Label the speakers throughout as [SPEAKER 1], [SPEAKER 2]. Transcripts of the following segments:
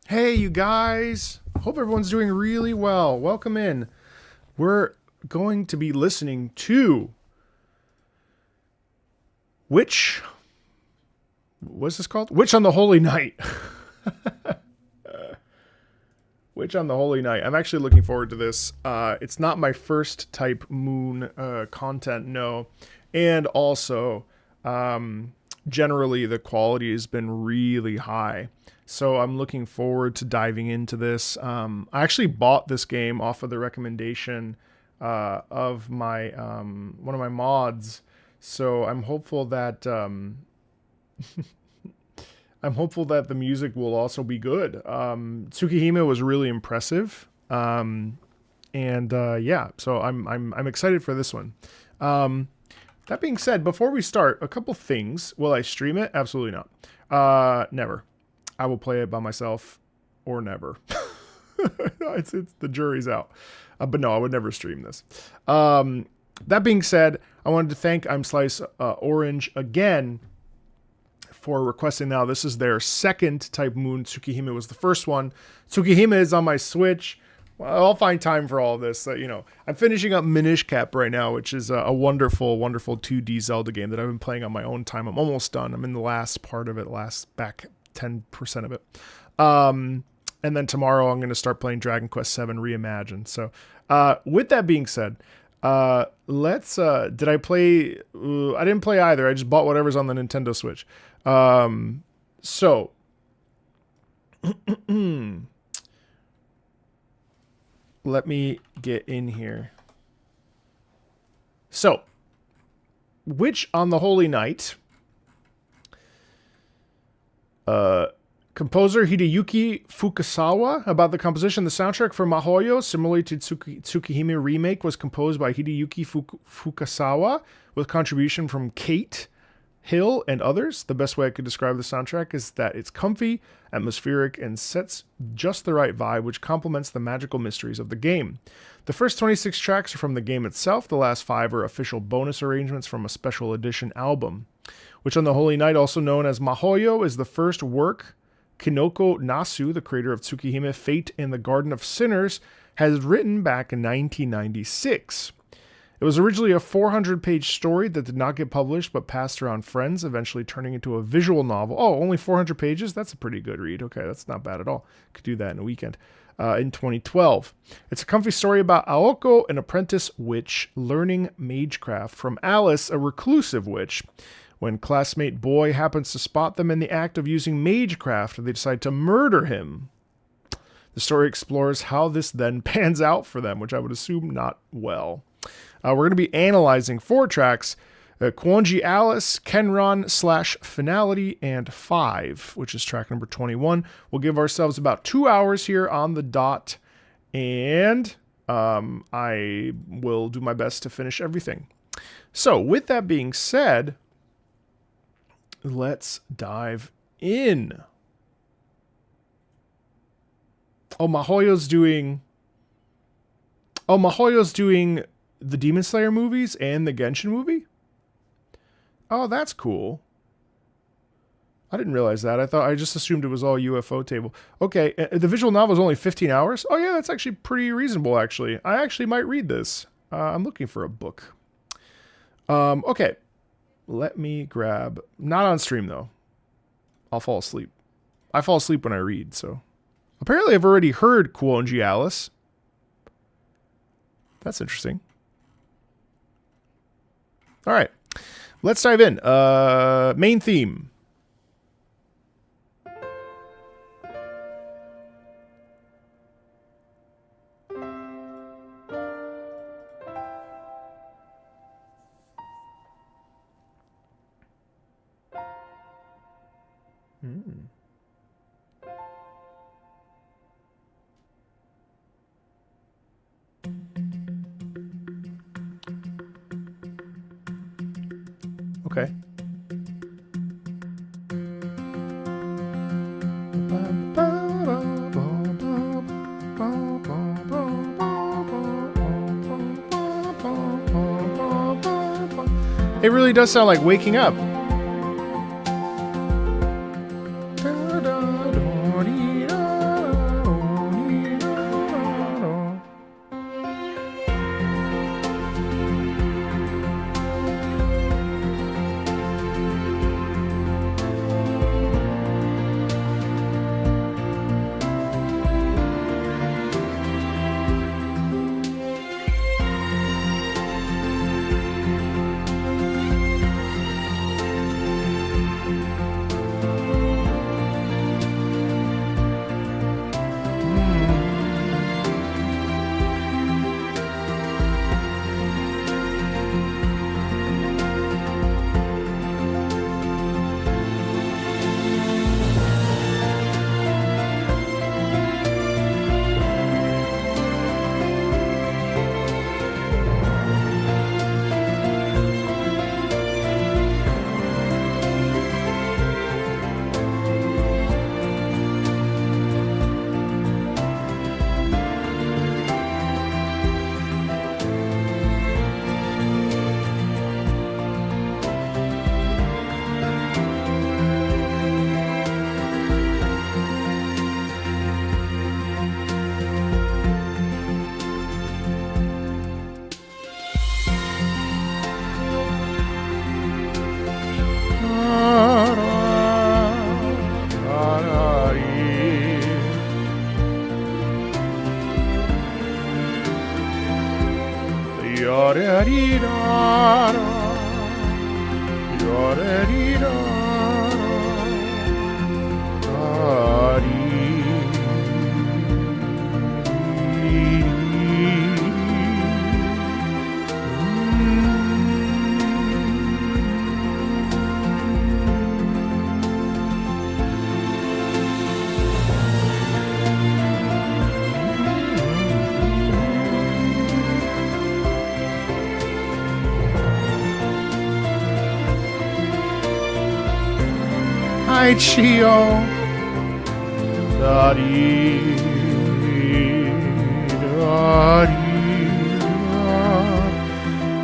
[SPEAKER 1] Hey, you guys. Hope everyone's doing really well. Welcome in. We're going to be listening to what's this called? Witch on the Holy Night. Witch on the Holy Night. I'm actually looking forward to this. It's not my first type moon content, no. And also, generally, the quality has been really high. So I'm looking forward to diving into this. I actually bought this game off of the recommendation of my one of my mods. So I'm hopeful that I'm hopeful that the music will also be good. Tsukihime was really impressive, and yeah, so I'm excited for this one. That being said, before we start, a couple things. Will I stream it? Absolutely not. Never. I will play it by myself, or never. it's the jury's out. But no, I would never stream this. That being said, I wanted to thank I'm Slice Orange again for requesting now. This is their second Type Moon. Tsukihime was the first one. Tsukihime is on my Switch. Well, I'll find time for all of this. I'm finishing up Minish Cap right now, which is a wonderful, wonderful 2D Zelda game that I've been playing on my own time. I'm almost done. I'm in the last part of it, back 10% of it. And then tomorrow I'm going to start playing Dragon Quest VII Reimagined. So with that being said, did I play? I didn't play either. I just bought whatever's on the Nintendo Switch. So let me get in here. So, Witch on the Holy Night. Composer Hideyuki Fukasawa. About the composition, the soundtrack for Mahoyo, similarly to Tsukihime Remake, was composed by Hideyuki Fukasawa with contribution from Kate Hill and others. The best way I could describe the soundtrack is that it's comfy, atmospheric, and sets just the right vibe, which complements the magical mysteries of the game. The first 26 tracks are from the game itself. The last 5 are official bonus arrangements from a special edition album. Witch on the Holy Night, also known as Mahoyo, is the first work Kinoko Nasu, the creator of Tsukihime Fate and the Garden of Sinners, has written back in 1996. It was originally a 400-page story that did not get published but passed around friends, eventually turning into a visual novel. Oh, only 400 pages? That's a pretty good read. Okay, that's not bad at all. Could do that in a weekend. In 2012. It's a comfy story about Aoko, an apprentice witch, learning magecraft from Alice, a reclusive witch. When classmate Boy happens to spot them in the act of using magecraft, they decide to murder him. The story explores how this then pans out for them, which I would assume not well. We're going to be analyzing 4 tracks, Kwonji Alice, Kenron / Finality, and 5, which is track number 21. We'll give ourselves about 2 hours here on the dot, and I will do my best to finish everything. So, with that being said, let's dive in. Mahoyo's doing the Demon Slayer movies and the Genshin movie? Oh, that's cool. I didn't realize that. I just assumed it was all UFO table. Okay, the visual novel is only 15 hours? Oh yeah, that's actually pretty reasonable, actually. I actually might read this. I'm looking for a book. Okay. Let me grab... Not on stream, though. I'll fall asleep. I fall asleep when I read, so... Apparently I've already heard Kwonji Alice. That's interesting. Alright. Let's dive in. Main theme. Okay. It really does sound like waking up. Hi, Chio. Da-dee, da-dee,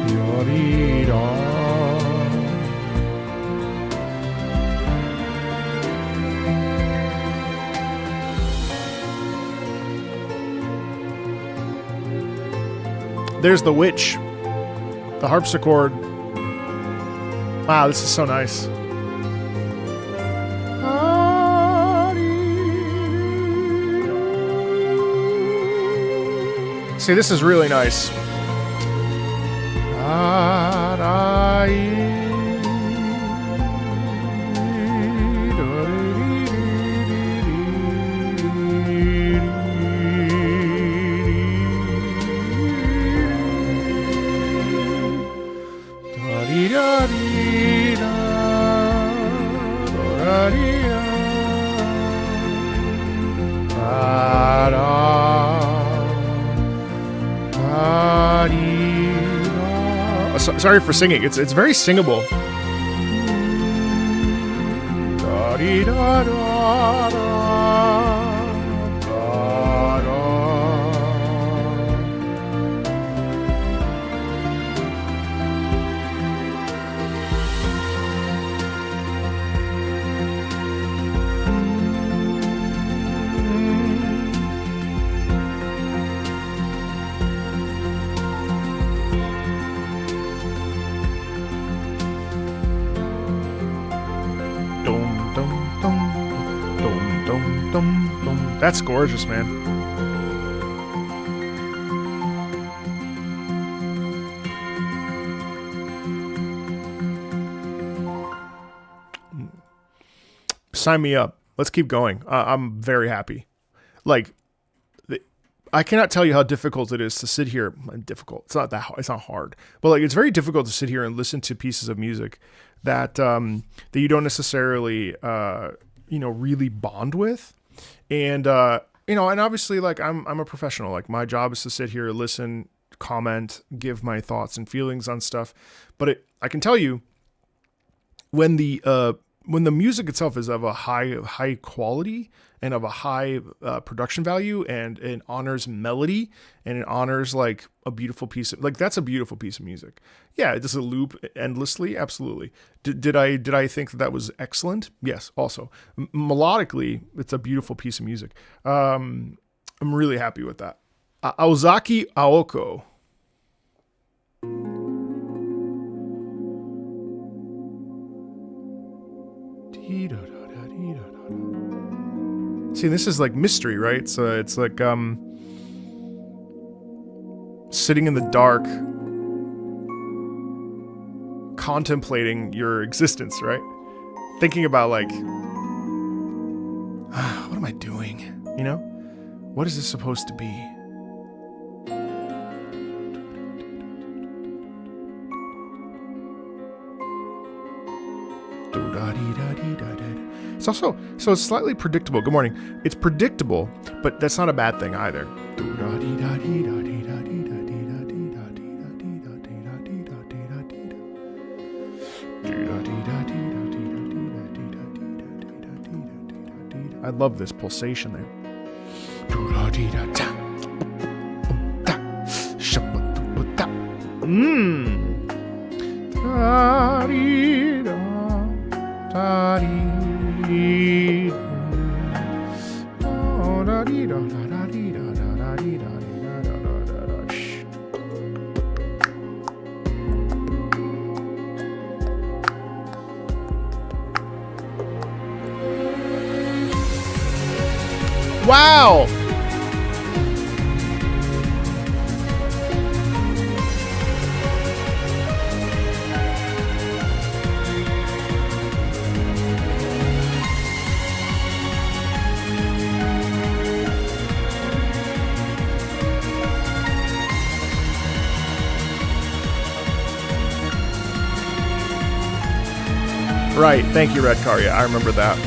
[SPEAKER 1] da-dee-da. There's the witch. The harpsichord. Wow, this is so nice. See, this is really nice. Sorry for singing. It's very singable. That's gorgeous, man. Sign me up. Let's keep going. I'm very happy. Like, I cannot tell you how difficult it is to sit here. Difficult. It's not that hard. It's not hard. But like, it's very difficult to sit here and listen to pieces of music that that you don't necessarily really bond with. And, and obviously, like, I'm a professional. Like, my job is to sit here, listen, comment, give my thoughts and feelings on stuff. But I can tell you, when the music itself is of a high quality and of a high production value, and it honors melody, and it honors like a beautiful piece of, like, that's a beautiful piece of music. Yeah, does it loop endlessly? Absolutely. Did I think that was excellent? Yes. Also, melodically, it's a beautiful piece of music. I'm really happy with that. Aozaki Aoko. See, this is like mystery, right? So it's like sitting in the dark, contemplating your existence, right? Thinking about, like, what am I doing? You know? What is this supposed to be? It's also, so it's slightly predictable. Good morning. It's predictable, but that's not a bad thing either. I love this pulsation there. Wow! Right. Thank you, Red Car. Yeah, I remember that.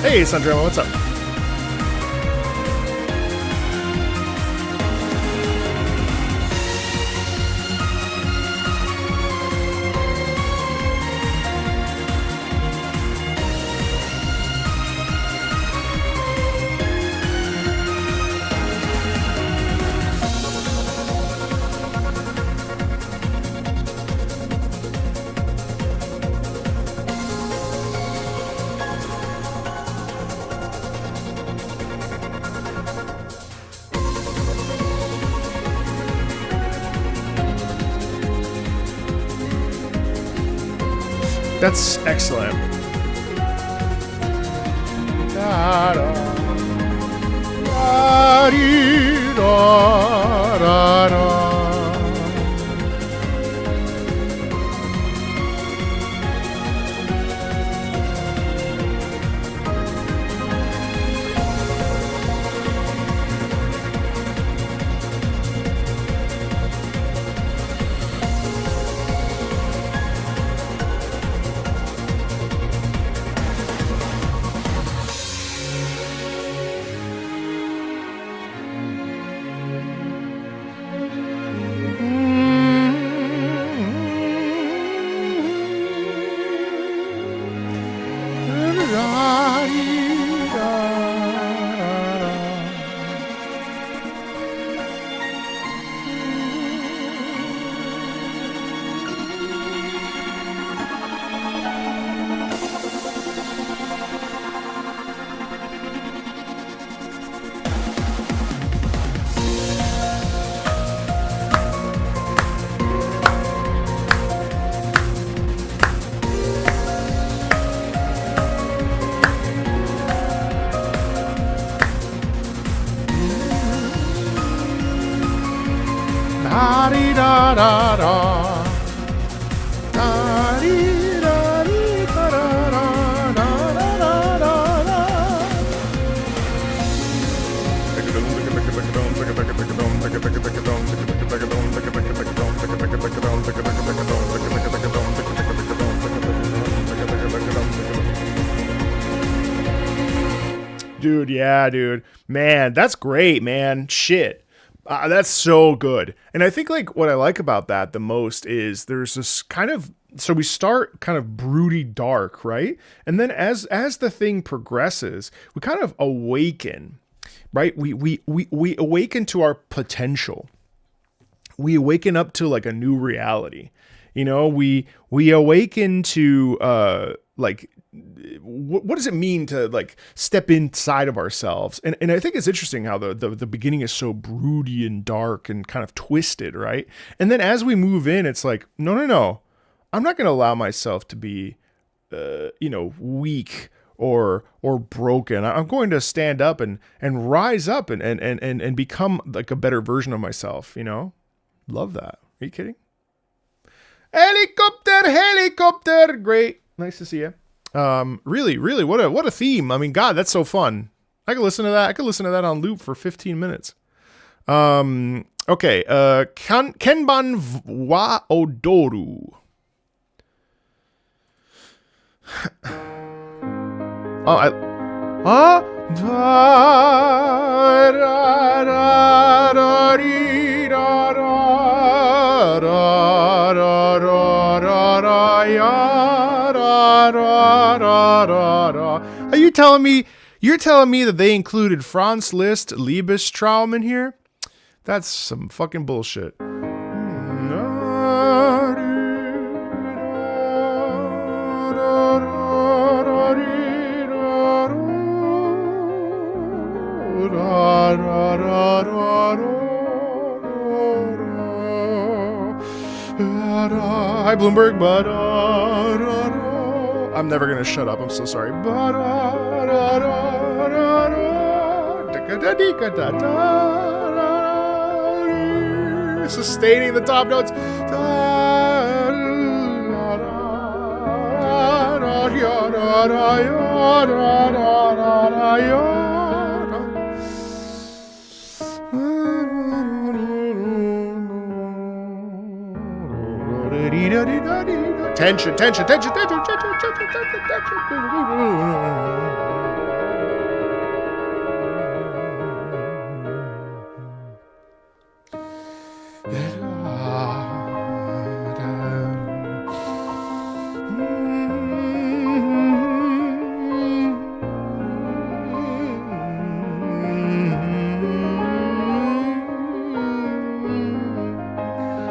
[SPEAKER 1] Hey, Sandrema, what's up? That's excellent. Da, da, da, dee, da, da, da. Dude, yeah, dude. Man, that's great, man. Shit. That's so good. And I think like what I like about that the most is there's this kind of, so we start kind of broody dark, right? And then as the thing progresses, we kind of awaken, right? We awaken to our potential. We awaken up to like a new reality. You know, we awaken to like what does it mean to like step inside of ourselves? And I think it's interesting how the beginning is so broody and dark and kind of twisted, right? And then as we move in, it's like, no. I'm not going to allow myself to be, weak or broken. I'm going to stand up and rise up and become like a better version of myself, you know? Love that. Are you kidding? Helicopter. Great. Nice to see you. Really, what a theme. I mean, God, that's so fun. I could listen to that. I could listen to that on loop for 15 minutes. Okay. Kenban wa odoru. Are you telling me you're telling me that they included Franz Liszt Liebestraum in here? That's some fucking bullshit. Bloomberg. I'm never gonna shut up. I'm so sorry. Sustaining the top notes. Tension, tension, tension, tension, tension, tension, tension.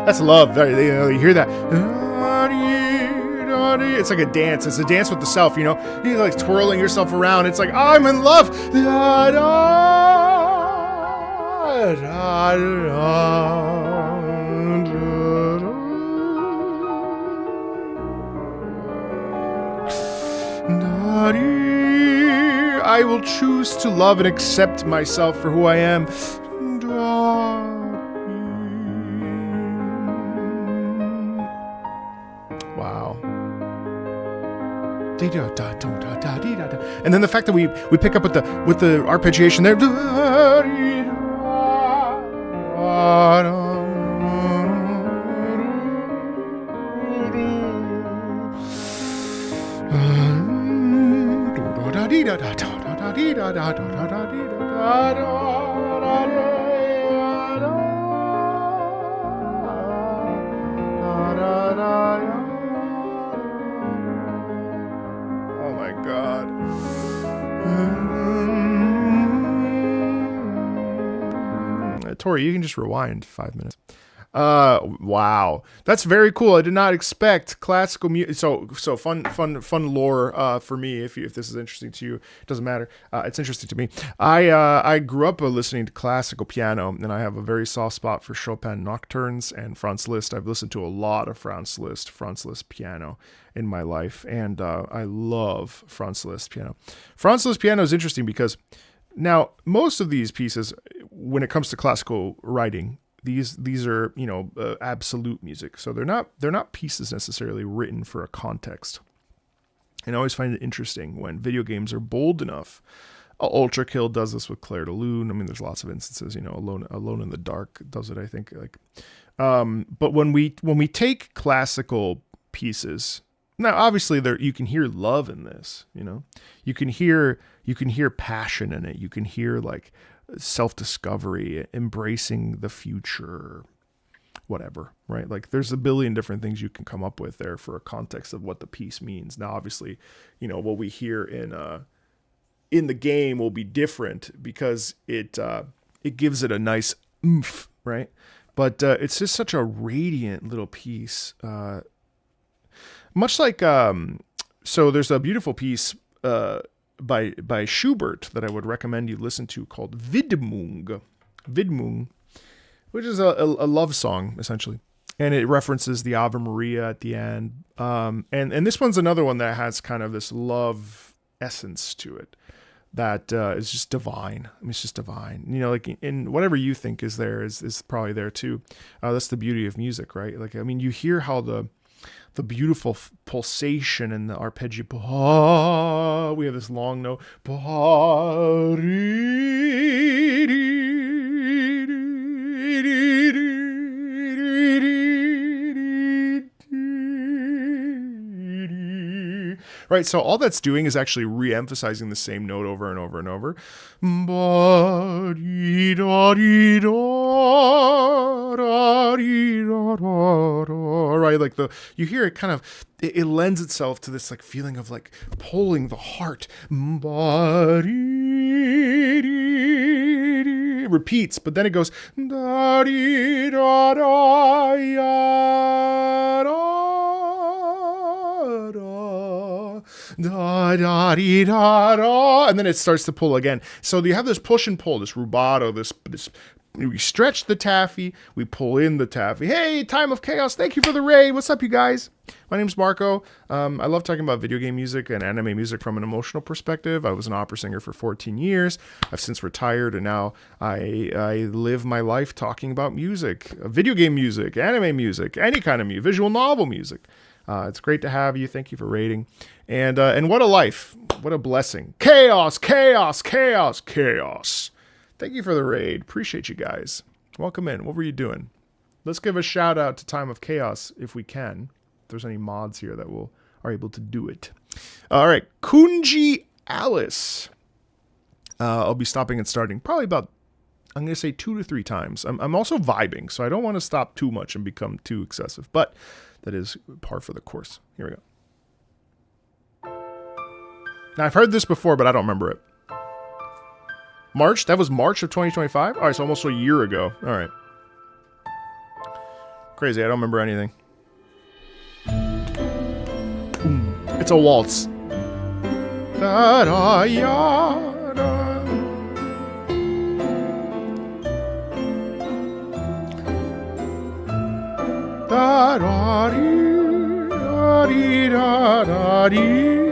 [SPEAKER 1] That's love. You hear that? It's like a dance. It's a dance with the self, you know? You're like twirling yourself around. It's like, I'm in love. I will choose to love and accept myself for who I am. Wow. And then the fact that we pick up with the arpeggiation there. Oh my God. Tori, you can just rewind 5 minutes. Wow, that's very cool. I did not expect classical music. So fun lore for me. If this is interesting to you, it doesn't matter. It's interesting to me. I grew up listening to classical piano, and I have a very soft spot for Chopin nocturnes and Franz Liszt. I've listened to a lot of Franz Liszt piano in my life, and I love Franz Liszt piano. Franz Liszt piano is interesting because now most of these pieces, when it comes to classical writing, these are, you know, absolute music. So they're not pieces necessarily written for a context. And I always find it interesting when video games are bold enough. Ultra Kill does this with Clair de Lune. I mean, there's lots of instances. You know, Alone in the Dark does it, I think. But when we take classical pieces, now obviously you can hear love in this. You know, you can hear passion in it. You can hear like self-discovery, embracing the future, whatever, right? Like there's a billion different things you can come up with there for a context of what the piece means. Now, obviously, you know, what we hear in the game will be different because it gives it a nice oomph, right? But it's just such a radiant little piece. Much like, so there's a beautiful piece by Schubert that I would recommend you listen to called Widmung, which is a love song essentially, and it references the Ave Maria at the end. And this one's another one that has kind of this love essence to it that is just divine. I mean, it's just divine. You know, like in whatever you think is there is probably there too. That's the beauty of music, right? Like, I mean, you hear how the beautiful pulsation and the arpeggio. We have this long note. Right, so all that's doing is actually re-emphasizing the same note over and over and over. Right, like you hear it kind of, it lends itself to this like feeling of like pulling the heart. It repeats, but then it goes. And then it starts to pull again. So you have this push and pull, this rubato, this We stretch the taffy. We pull in the taffy. Hey, Time of Chaos. Thank you for the raid. What's up, you guys? My name's Marco. I love talking about video game music and anime music from an emotional perspective. I was an opera singer for 14 years. I've since retired, and now I live my life talking about music, video game music, anime music, any kind of music, visual novel music. It's great to have you. Thank you for rating. And what a life. What a blessing. Chaos, chaos, chaos, chaos. Thank you for the raid. Appreciate you guys. Welcome in. What were you doing? Let's give a shout out to Time of Chaos if we can. If there's any mods here that are able to do it. All right. Kunji Alice. I'll be stopping and starting probably about, I'm going to say 2 to 3 times. I'm also vibing, so I don't want to stop too much and become too excessive. But that is par for the course. Here we go. Now, I've heard this before, but I don't remember it. March? That was March of 2025? All right, so almost a year ago. All right. Crazy, I don't remember anything. It's a waltz. Da-da-ya-da. Da-da-dee-da-dee-da-dee.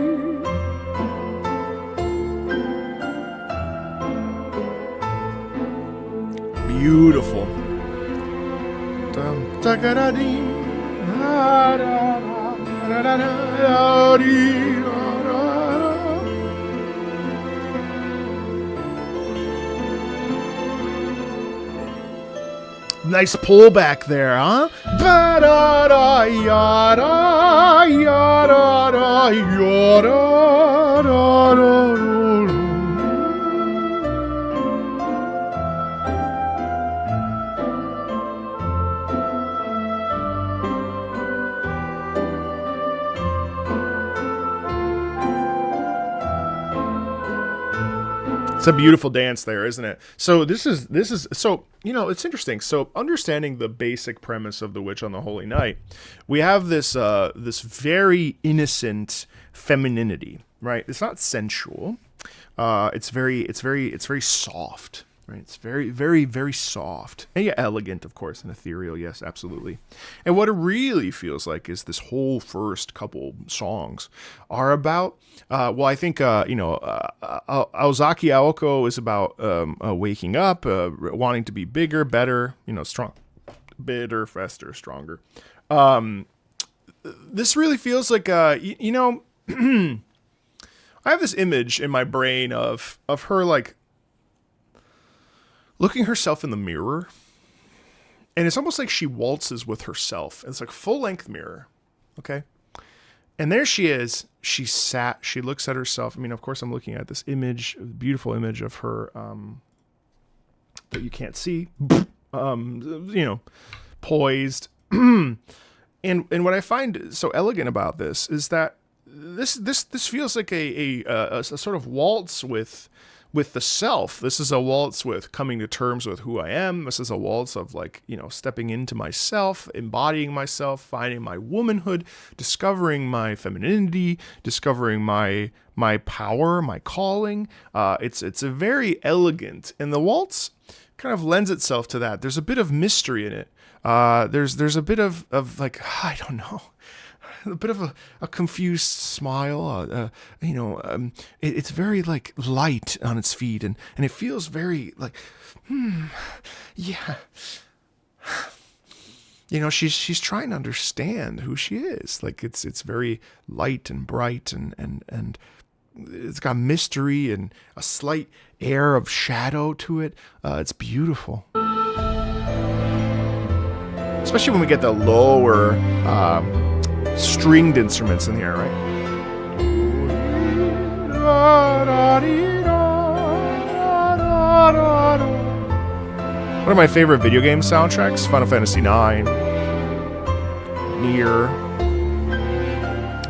[SPEAKER 1] Beautiful. Nice pullback there, huh? It's a beautiful dance there, isn't it? So this is so, you know, it's interesting. So understanding the basic premise of The Witch on the Holy Night, we have this this very innocent femininity, right? It's not sensual. It's very soft, right? It's very, very, very soft. And yeah, elegant, of course, and ethereal, yes, absolutely. And what it really feels like is this whole first couple songs are about, well, I think, Aozaki Aoko is about waking up, wanting to be bigger, better, strong, better, faster, stronger. This really feels like, I have this image in my brain of her, like, looking herself in the mirror, and it's almost like she waltzes with herself. It's like full-length mirror, okay? And there she is. She looks at herself. I mean, of course, I'm looking at this image, beautiful image of her that you can't see, poised. And what I find so elegant about this is that this feels like a sort of waltz with the self. This is a waltz with coming to terms with who I am. This is a waltz of, like, stepping into myself, embodying myself, finding my womanhood, discovering my femininity, discovering my power, my calling. It's a very elegant, and the waltz kind of lends itself to that. There's a bit of mystery in it. There's a bit of like, I don't know, a bit of a confused smile. It's very, like, light on its feet, and it feels very like, yeah. She's trying to understand who she is. Like, it's very light and bright, and it's got mystery and a slight air of shadow to it. It's beautiful. Especially when we get the lower stringed instruments in here, right? One of my favorite video game soundtracks, Final Fantasy IX, Nier,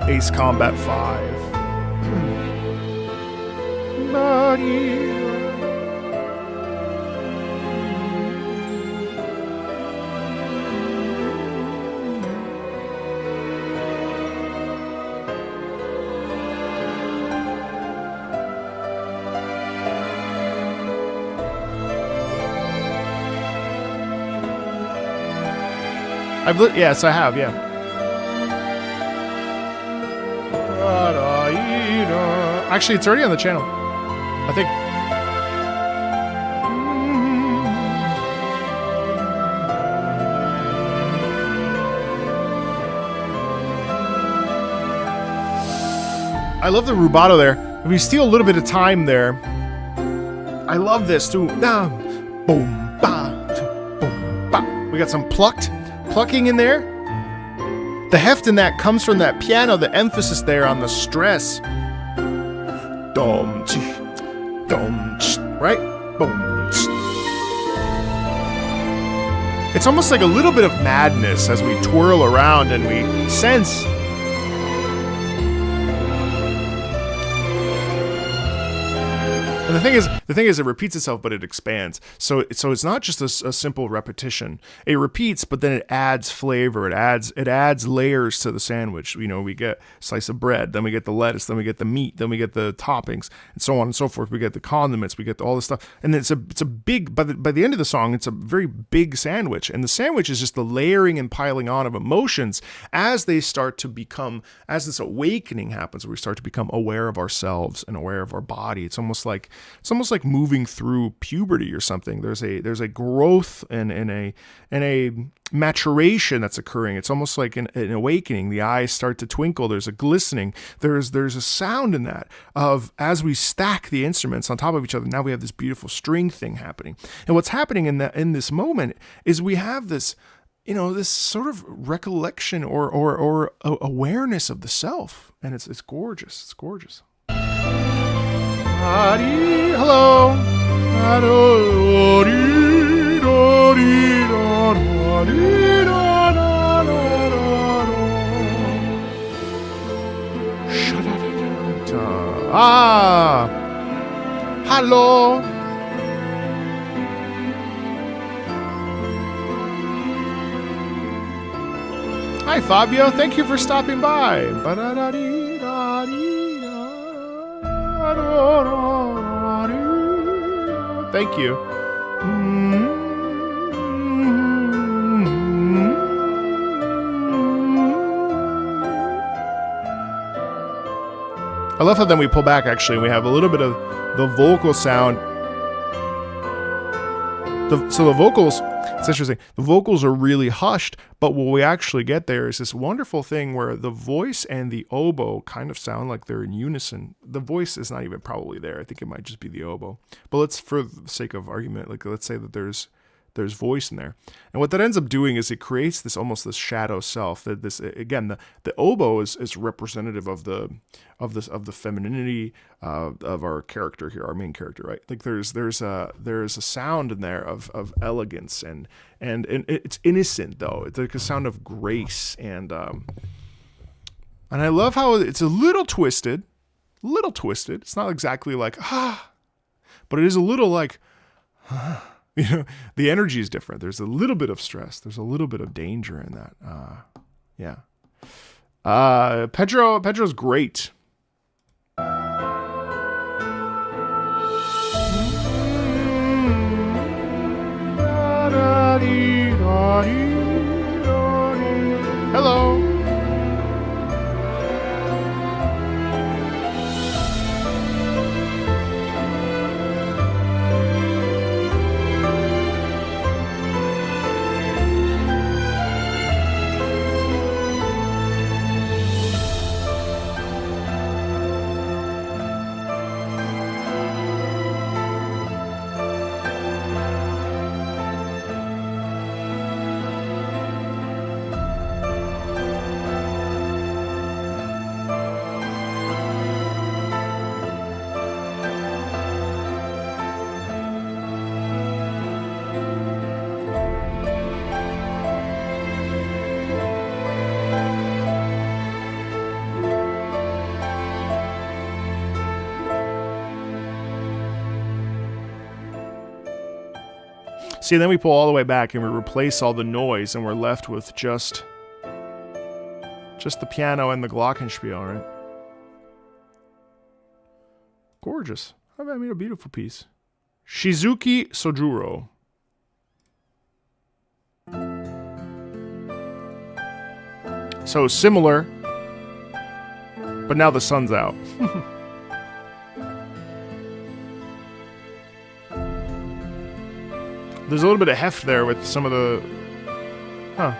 [SPEAKER 1] Ace Combat 5. Yes, I have, yeah. Actually, it's already on the channel, I think. I love the rubato there. If we steal a little bit of time there, I love this too. Boom, ba, boom, ba. We got some plucking in there. The heft in that comes from that piano, the emphasis there on the stress. Dom, right? Boom. It's almost like a little bit of madness as we twirl around and we sense. And the thing is, it repeats itself, but it expands. So it's not just a simple repetition. It repeats, but then it adds flavor. It adds layers to the sandwich. You know, we get a slice of bread, then we get the lettuce, then we get the meat, then we get the toppings, and so on and so forth. We get the condiments, we get all this stuff, and it's a big. By the end of the song, it's a very big sandwich, and the sandwich is just the layering and piling on of emotions as they start to become, as this awakening happens, where we start to become aware of ourselves and aware of our body. It's almost like moving through puberty or something. There's a growth and a maturation that's occurring. It's almost like an awakening. The eyes start to twinkle. There's a glistening. There's a sound in that of, as we stack the instruments on top of each other, now we have this beautiful string thing happening. And what's happening in this moment is we have this, you know, this sort of recollection or awareness of the self, and it's gorgeous. It's gorgeous. Hello. Hello. Hi, Fabio. Thank you for stopping by. Thank you. I love how then we pull back, actually, and we have a little bit of the vocal sound. So the vocals, it's interesting. The vocals are really hushed, but what we actually get there is this wonderful thing where the voice and the oboe kind of sound like they're in unison. The voice is not even probably there. I think it might just be the oboe. But let's, for the sake of argument, like let's say that there's voice in there. And what that ends up doing is it creates this almost this shadow self. That this, again, the oboe is representative of the femininity of our character here, our main character, right? Like there's a sound in there of elegance and it's innocent though. It's like a sound of grace and I love how it's a little twisted. It's not exactly like but it is a little like you know, the energy is different. There's a little bit of stress. There's a little bit of danger in that. Yeah. Pedro's great. Hello. See, then we pull all the way back and we replace all the noise and we're left with just the piano and the glockenspiel, right? Gorgeous. I made a beautiful piece. Shizuki Sojuro. So similar, but now the sun's out. There's a little bit of heft there with some of the... Huh.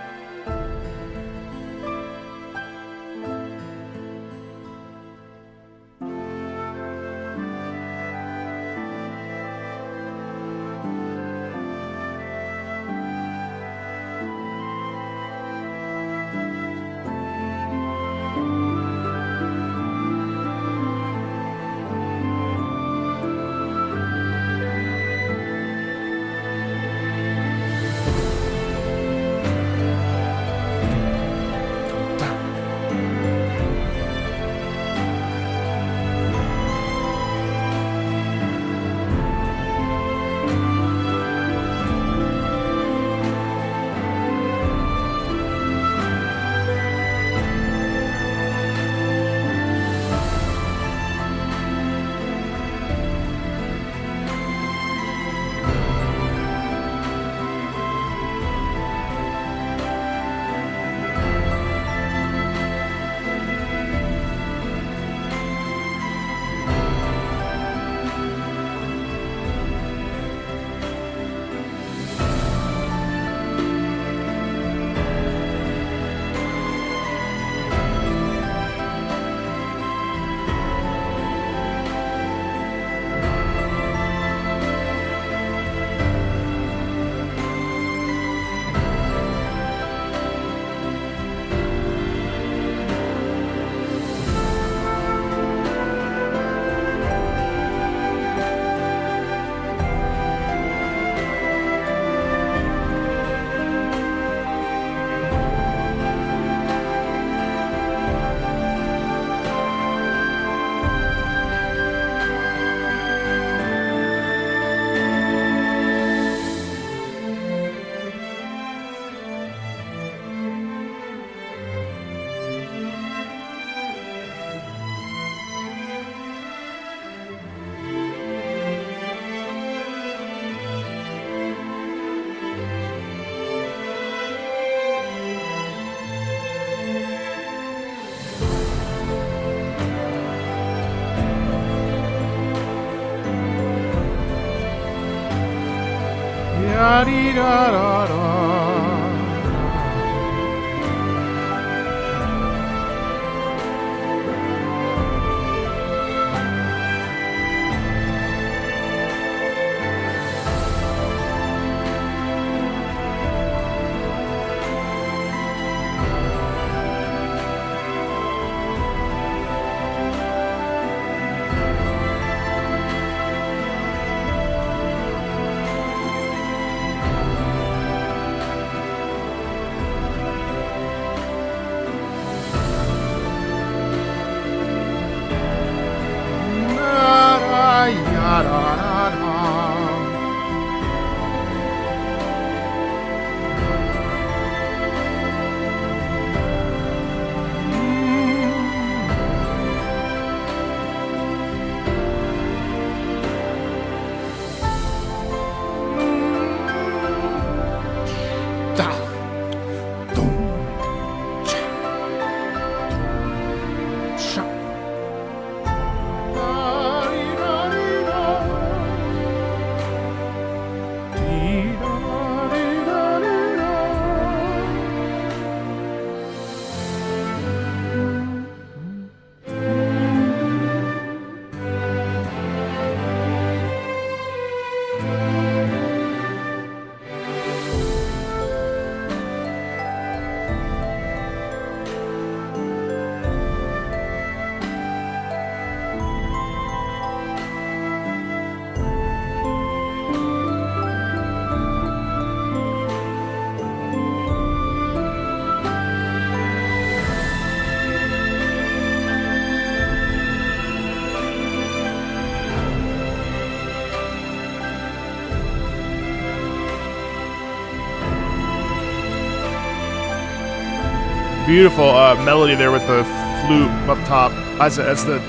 [SPEAKER 1] Beautiful melody there with the flute up top. As the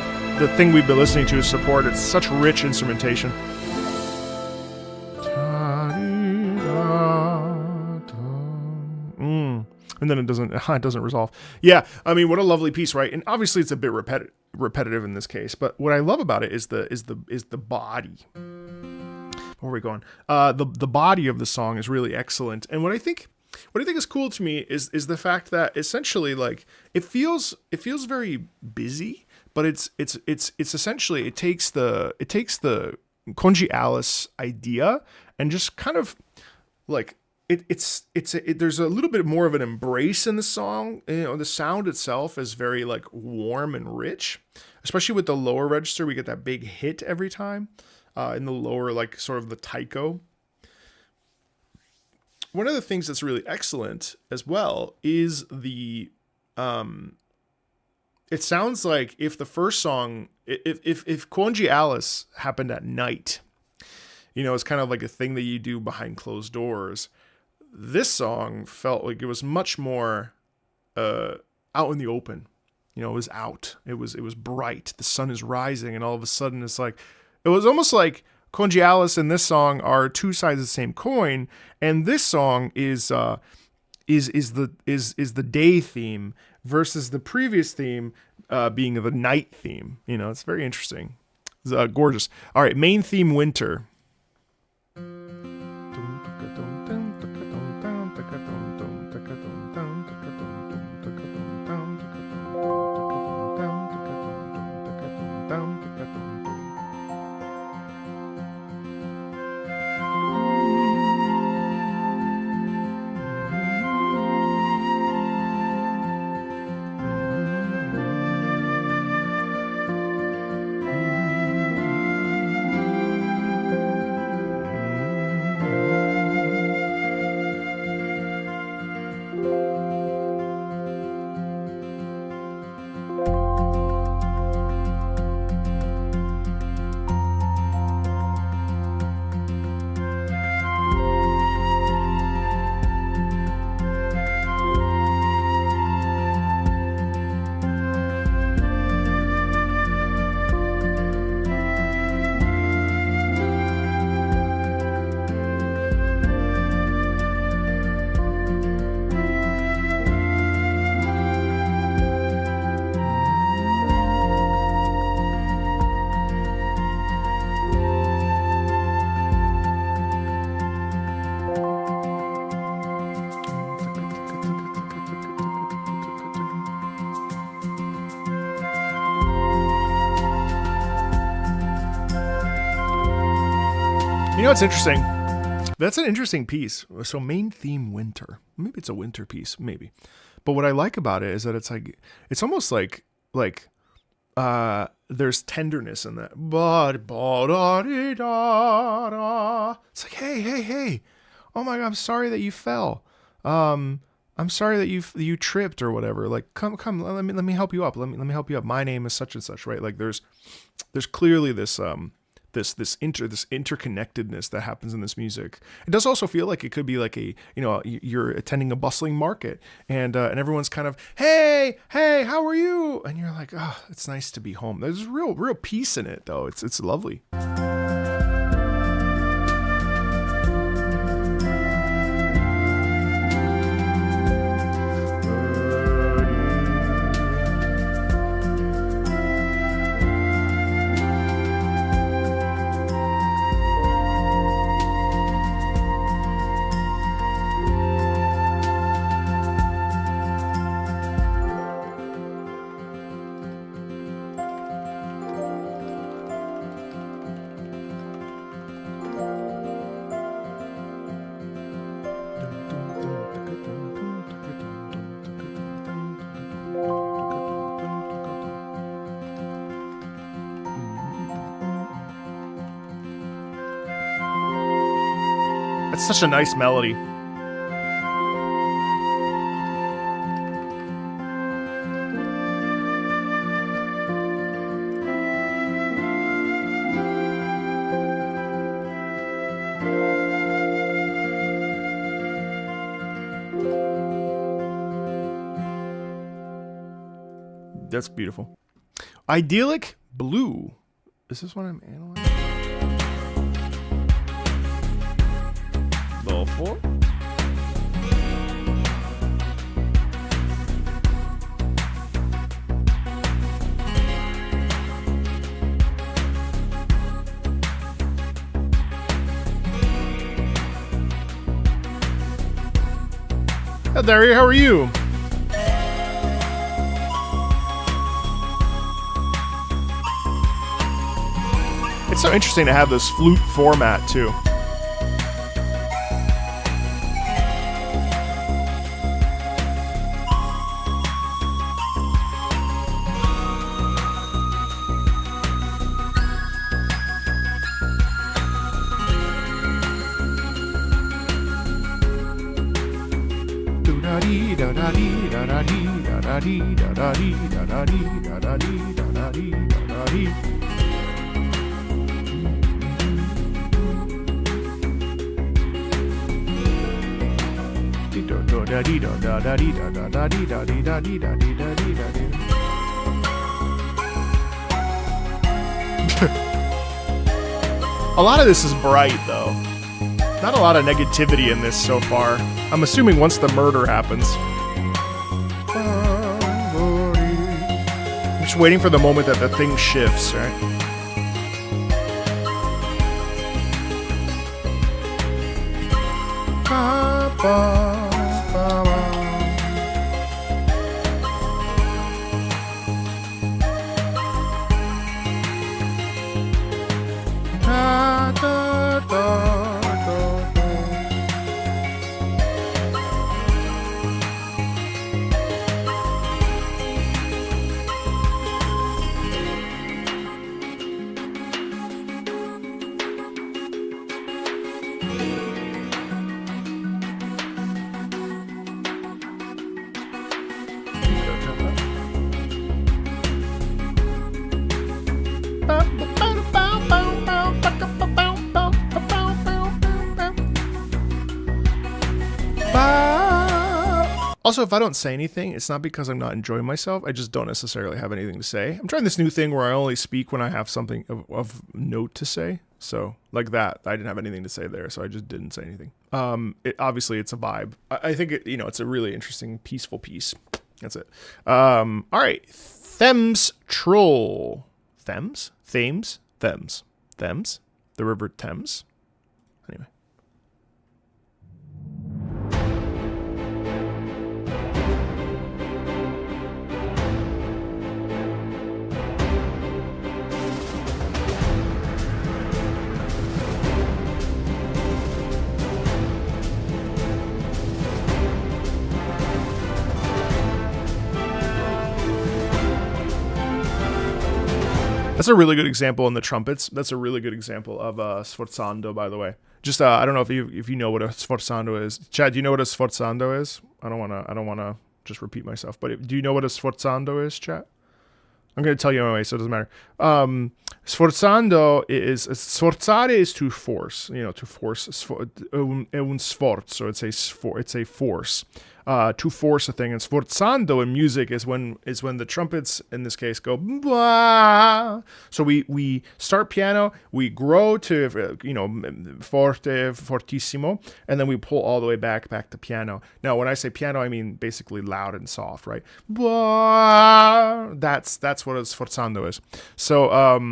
[SPEAKER 1] thing we've been listening to is support. It's such rich instrumentation. And then it doesn't resolve. Yeah, I mean, what a lovely piece, right? And obviously, it's a bit repetitive in this case. But what I love about it is the body. Where are we going? The body of the song is really excellent. And what I think is cool to me is the fact that essentially, like, it feels very busy, but it's essentially it takes the Konji Alice idea and just kind of like. There's a little bit more of an embrace in the song. You know, the sound itself is very like warm and rich, especially with the lower register. We get that big hit every time in the lower, like sort of the taiko. One of the things that's really excellent as well is the it sounds like if the first song, if Konji Alice happened at night, you know, it's kind of like a thing that you do behind closed doors. This song felt like it was much more out in the open. You know, it was out. It was bright. The sun is rising, and all of a sudden, it's like it was almost like Konji Alice and this song are two sides of the same coin, and this song is the day theme versus the previous theme being the night theme. You know, it's very interesting. It's gorgeous. All right, main theme, Winter. You know what's interesting? That's an interesting piece. So main theme, Winter. Maybe it's a winter piece, maybe. But what I like about it is that it's like it's almost like there's tenderness in that. It's like, hey. Oh my God, I'm sorry that you fell. I'm sorry that you tripped or whatever. Like, come, let me help you up. Let me help you up. My name is such and such, right? Like there's clearly this this interconnectedness that happens in this music. It does also feel like it could be like you're attending a bustling market and everyone's kind of, hey, how are you? And you're like, oh, it's nice to be home. There's real peace in it though. It's lovely. It's such a nice melody. That's beautiful. Idyllic Blue. Is this what I'm analyzing? Level 4. Hey, Daria, how are you? It's so interesting to have this flute format, too. A lot of this is bright, though. Not a lot of negativity in this so far. I'm assuming once the murder happens. I'm just waiting for the moment that the thing shifts, right? Also, if I don't say anything, it's not because I'm not enjoying myself. I just don't necessarily have anything to say. I'm trying this new thing where I only speak when I have something of note to say. So, like that, I didn't have anything to say there, so I just didn't say anything. Obviously, it's a vibe. I think it's a really interesting, peaceful piece. That's it. All right, Thames Troll. Thames? Thames? Thames. Thames? The River Thames? Anyway. That's a really good example in the trumpets. That's a really good example of sforzando, by the way. Just I don't know if you know what a sforzando is. Chad, do you know what a sforzando is? I don't wanna just repeat myself, but do you know what a sforzando is, chat? I'm gonna tell you anyway, so it doesn't matter. Sforzando is sforzare is to force. To force. È un sforzo. It's a force. To force a thing, and sforzando in music is when the trumpets in this case go blah. So we start piano, we grow to forte, fortissimo, and then we pull all the way back to piano. Now, when I say piano, I mean basically loud and soft, right? Blah. That's what a sforzando is. So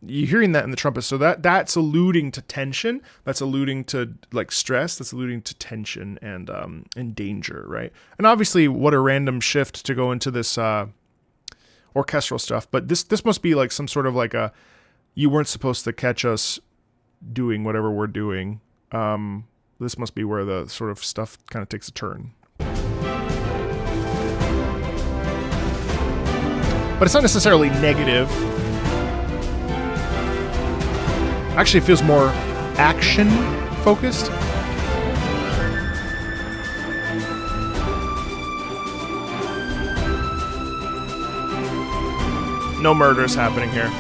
[SPEAKER 1] you're hearing that in the trumpet, so that's alluding to tension, that's alluding to like stress, that's alluding to tension and danger, right? And obviously, what a random shift to go into this orchestral stuff, but this must be like some sort of like you weren't supposed to catch us doing whatever we're doing. This must be where the sort of stuff kind of takes a turn. But it's not necessarily negative. Actually, it feels more action focused. No murders happening here.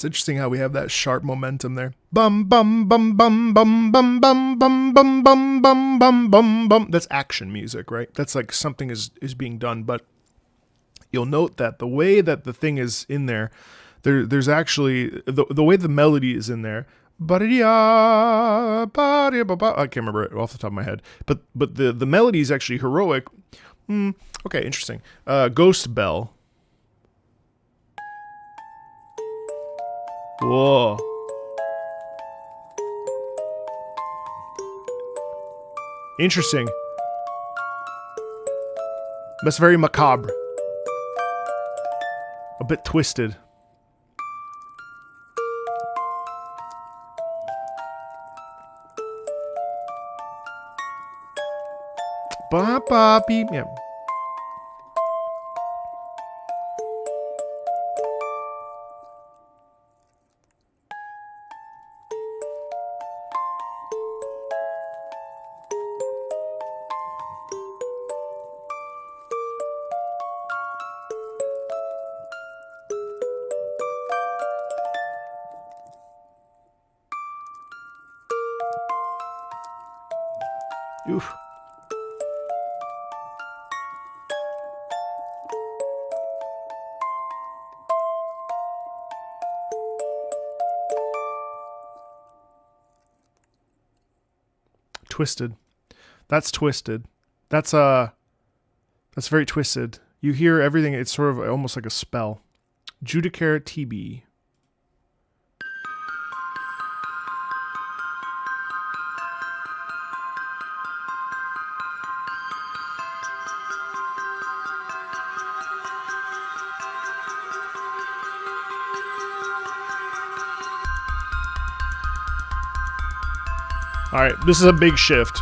[SPEAKER 1] It's interesting how we have that sharp momentum there. Bum bum bum bum bum bum bum bum bum bum bum bum bum bum. That's action music, right? That's like something is being done. But you'll note that the way that the thing is in there's actually the way the melody is in there. I can't remember it off the top of my head. But the melody is actually heroic. Okay, interesting. Ghost Bell. Whoa. Interesting. That's very macabre. A bit twisted. Bop bop beep. Yeah. Oof. Twisted. That's twisted. That's very twisted. You hear everything, it's sort of almost like a spell. Judicare TB. All right, this is a big shift.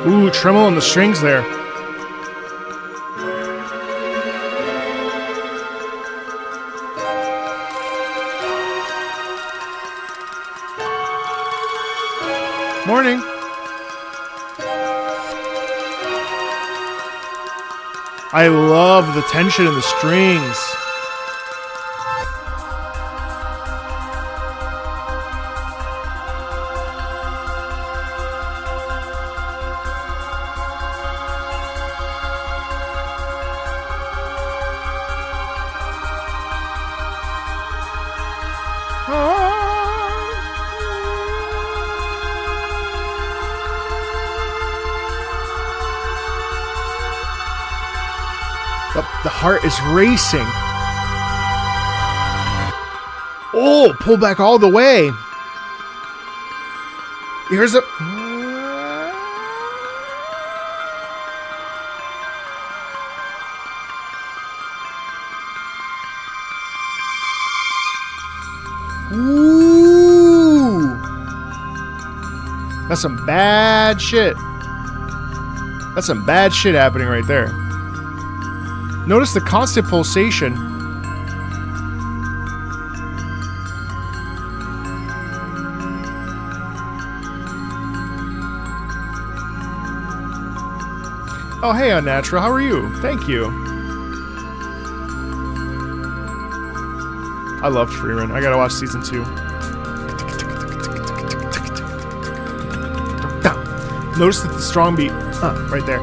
[SPEAKER 1] Ooh, tremolo on the strings there. Morning. I love the tension in the strings. The heart is racing. Oh, pull back all the way. Here's a... Ooh. That's some bad shit. That's some bad shit happening right there. Notice the constant pulsation. Oh, hey, Unnatural. How are you? Thank you. I loved Freerun. I gotta watch season 2. Notice that the strong beat, right there.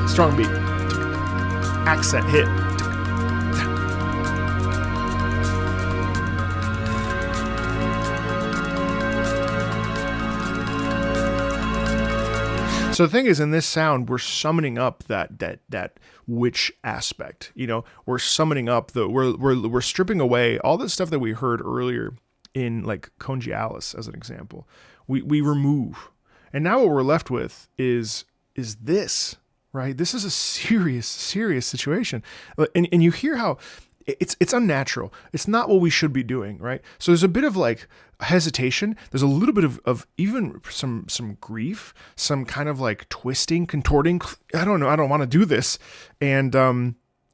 [SPEAKER 1] Strong beat. Accent hit. So the thing is, in this sound, we're summoning up that witch aspect. You know, we're summoning up we're stripping away all the stuff that we heard earlier in like Congialis as an example. We remove, and now what we're left with is this, right? This is a serious situation, and you hear how it's unnatural. It's not what we should be doing, right? So there's a bit of like hesitation. There's a little bit of even some grief, some kind of like twisting, contorting. I don't know. I don't want to do this. And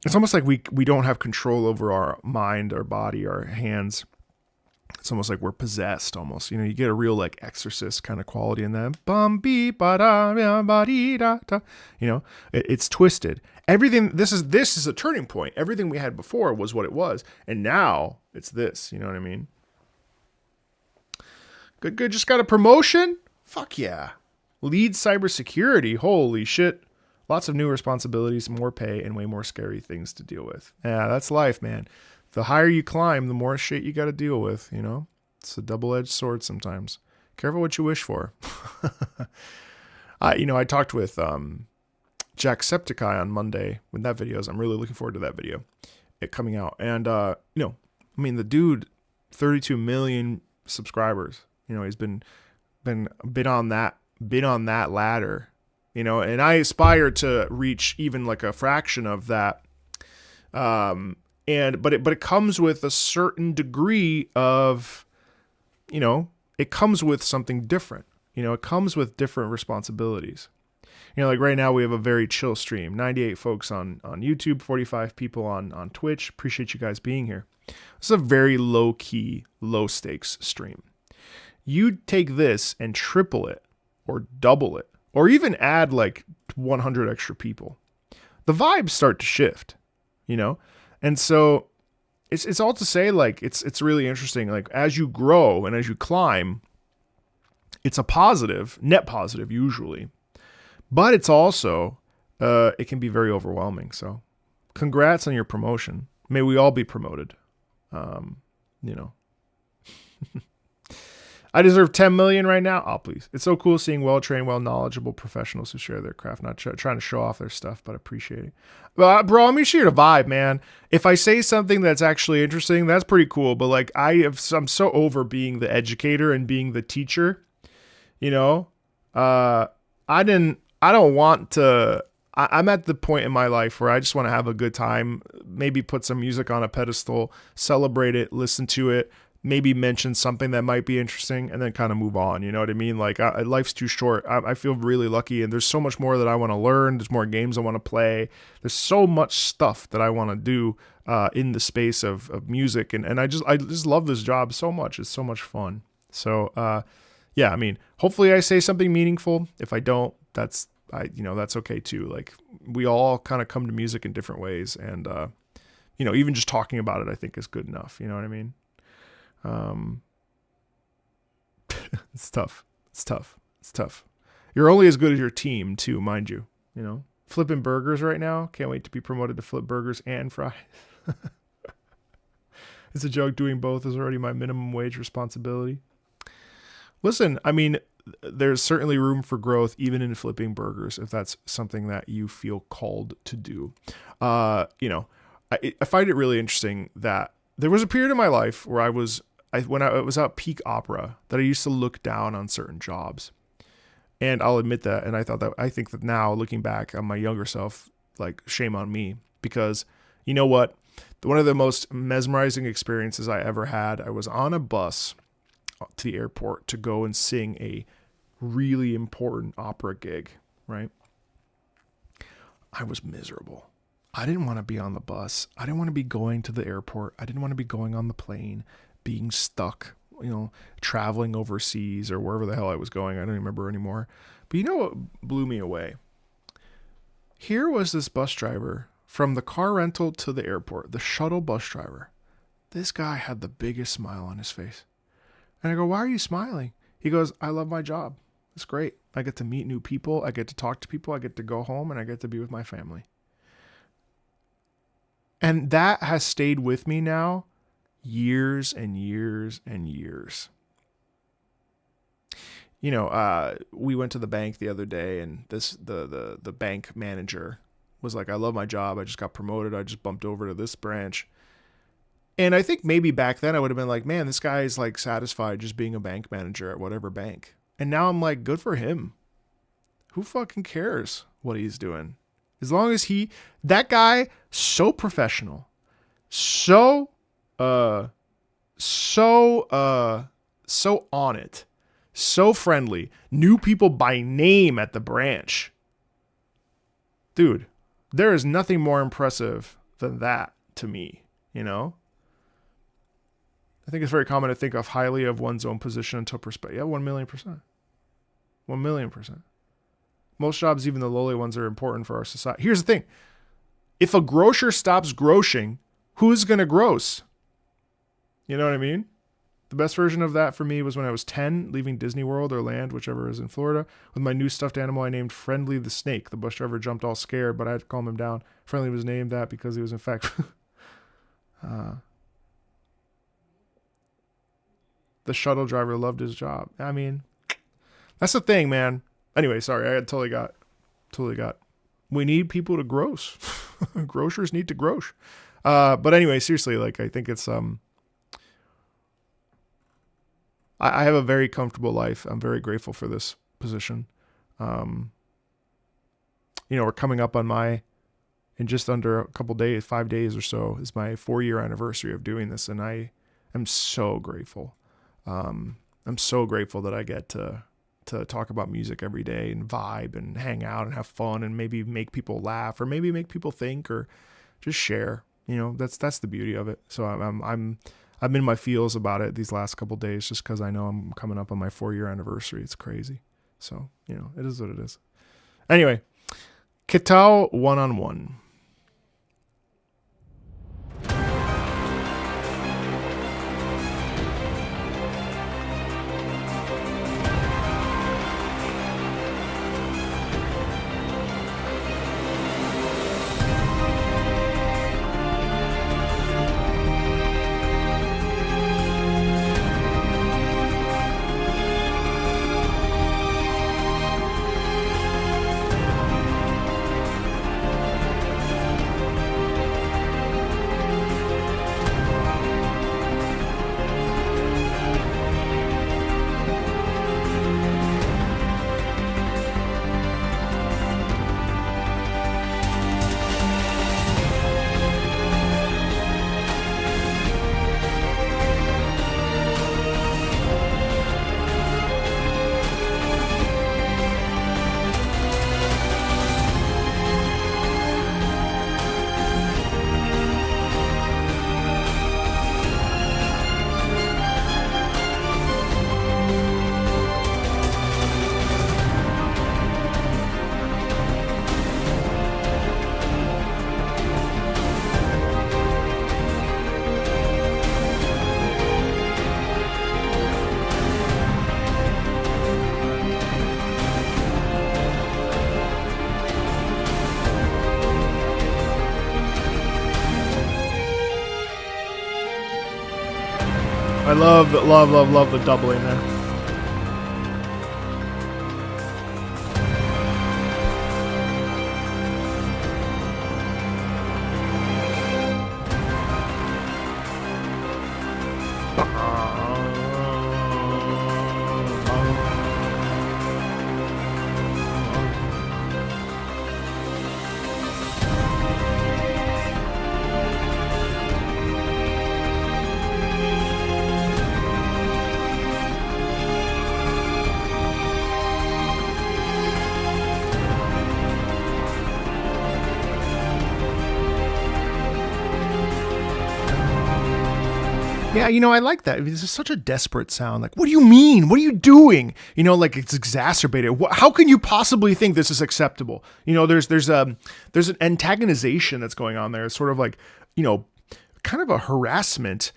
[SPEAKER 1] it's almost like we don't have control over our mind, our body, our hands. It's almost like we're possessed almost. You know, you get a real like exorcist kind of quality in that. Bum beep ba da ba dee da da. You know, it's twisted. Everything, this is a turning point. Everything we had before was what it was, and now it's this. You know what I mean? Good. Just got a promotion? Fuck yeah. Lead cybersecurity. Holy shit. Lots of new responsibilities, more pay, and way more scary things to deal with. Yeah, that's life, man. The higher you climb, the more shit you got to deal with, you know? It's a double-edged sword sometimes. Careful what you wish for. I talked with Jacksepticeye on Monday with that video. I'm really looking forward to that video, it coming out. And, the dude, 32 million subscribers. You know, he's been on that ladder, you know, and I aspire to reach even like a fraction of that. But it comes with a certain degree of, you know, it comes with something different. You know, it comes with different responsibilities. You know, like right now we have a very chill stream, 98 folks on YouTube, 45 people on Twitch. Appreciate you guys being here. This is a very low key, low stakes stream. You take this and triple it or double it, or even add like 100 extra people. The vibes start to shift, you know? And so it's all to say, like, it's really interesting. Like, as you grow and as you climb, it's a positive, net positive usually, but it's also, it can be very overwhelming. So congrats on your promotion. May we all be promoted. You know, I deserve 10 million right now. Oh, please. It's so cool seeing well-trained, well-knowledgeable professionals who share their craft, not trying to show off their stuff, but appreciate it. Well, bro, I'm here to vibe, man. If I say something that's actually interesting, that's pretty cool. But like, I'm so over being the educator and being the teacher, you know, I don't want to, I'm at the point in my life where I just want to have a good time, maybe put some music on a pedestal, celebrate it, listen to it, maybe mention something that might be interesting, and then kind of move on. You know what I mean? Like, life's too short. I feel really lucky, and there's so much more that I want to learn. There's more games I want to play. There's so much stuff that I want to do in the space of music, and I just love this job so much. It's so much fun. So yeah, I mean, hopefully I say something meaningful. If I don't, that's okay too. Like, we all kind of come to music in different ways, and even just talking about it, I think, is good enough. You know what I mean? It's tough. You're only as good as your team too, mind you. You know, flipping burgers right now. Can't wait to be promoted to flip burgers and fries. It's a joke. Doing both is already my minimum wage responsibility. Listen, I mean, there's certainly room for growth even in flipping burgers if that's something that you feel called to do. I find it really interesting that there was a period in my life where when I was at peak opera, that I used to look down on certain jobs. And I'll admit that. And I think that now, looking back on my younger self, like, shame on me, because you know what? One of the most mesmerizing experiences I ever had, I was on a bus to the airport to go and sing a really important opera gig, right? I was miserable. I didn't want to be on the bus. I didn't want to be going to the airport. I didn't want to be going on the plane, being stuck, traveling overseas or wherever the hell I was going. I don't remember anymore. But you know what blew me away? Here was this bus driver from the car rental to the airport, the shuttle bus driver. This guy had the biggest smile on his face. And I go, why are you smiling? He goes, I love my job. It's great. I get to meet new people. I get to talk to people. I get to go home and I get to be with my family. And that has stayed with me now years and years and years. We went to the bank the other day and the bank manager was like, I love my job. I just got promoted. I just bumped over to this branch. And I think maybe back then I would have been like, man, this guy is like satisfied just being a bank manager at whatever bank. And now I'm like, good for him. Who fucking cares what he's doing? As long as that guy, so professional, so on it, so friendly, knew people by name at the branch. Dude, there is nothing more impressive than that to me, I think it's very common to think of highly of one's own position until perspective. Yeah, 1,000,000%. 1,000,000%. Most jobs, even the lowly ones, are important for our society. Here's the thing. If a grocer stops grossing, who's going to gross? You know what I mean? The best version of that for me was when I was 10, leaving Disney World or Land, whichever is in Florida, with my new stuffed animal I named Friendly the Snake. The bus driver jumped all scared, but I had to calm him down. Friendly was named that because he was in fact... The shuttle driver loved his job. I mean, that's the thing, man. Anyway, sorry, I totally got. We need people to gross. Grocers need to gross. But anyway, seriously, like I think it's I have a very comfortable life. I'm very grateful for this position. We're coming up on in just under a couple days, 5 days or so, is my 4-year anniversary of doing this, and I am so grateful. I'm so grateful that I get to talk about music every day and vibe and hang out and have fun and maybe make people laugh or maybe make people think or just share. That's the beauty of it. So I'm in my feels about it these last couple days just because I know I'm coming up on my 4-year anniversary. It's crazy. So, it is what it is. Anyway, Kitao one-on-one. I love the doubling there. Yeah, I like that. This is such a desperate sound. Like, what do you mean? What are you doing? Like it's exacerbated. How can you possibly think this is acceptable? There's an antagonization that's going on there. It's sort of like, kind of a harassment.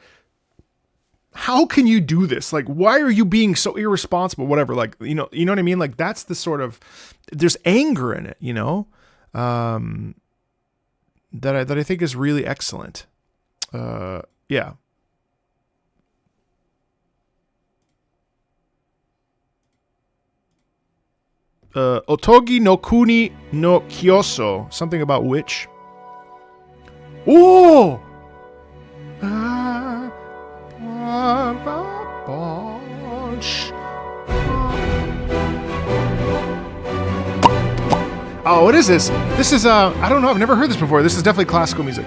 [SPEAKER 1] How can you do this? Like, why are you being so irresponsible? Whatever. Like, you know what I mean? Like, that's the sort of, there's anger in it, that I think is really excellent. Yeah. Otogi no Kuni no Kyoso. Something about witch. Oh! Oh, what is this? This is, I don't know. I've never heard this before. This is definitely classical music.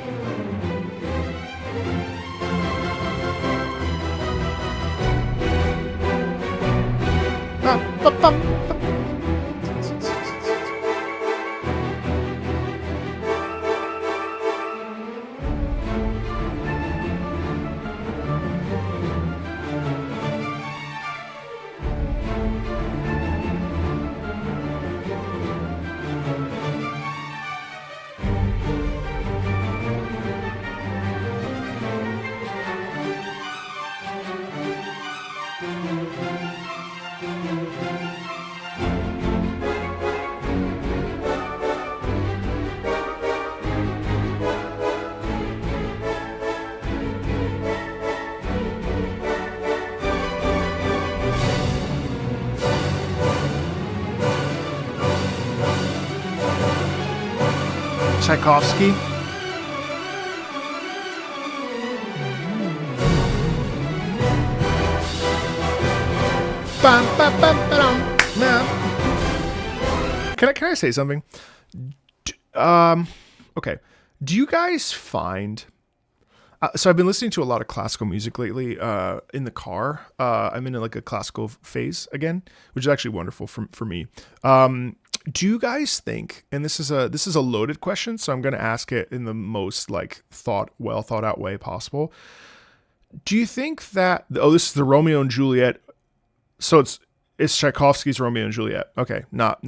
[SPEAKER 1] Tchaikovsky. Can I say something? Okay. Do you guys find? So I've been listening to a lot of classical music lately. In the car, I'm in like a classical phase again, which is actually wonderful for me. Do you guys think? And this is a loaded question, so I'm going to ask it in the most like well thought out way possible. Do you think that? Oh, this is the Romeo and Juliet. So it's Tchaikovsky's Romeo and Juliet. Okay, not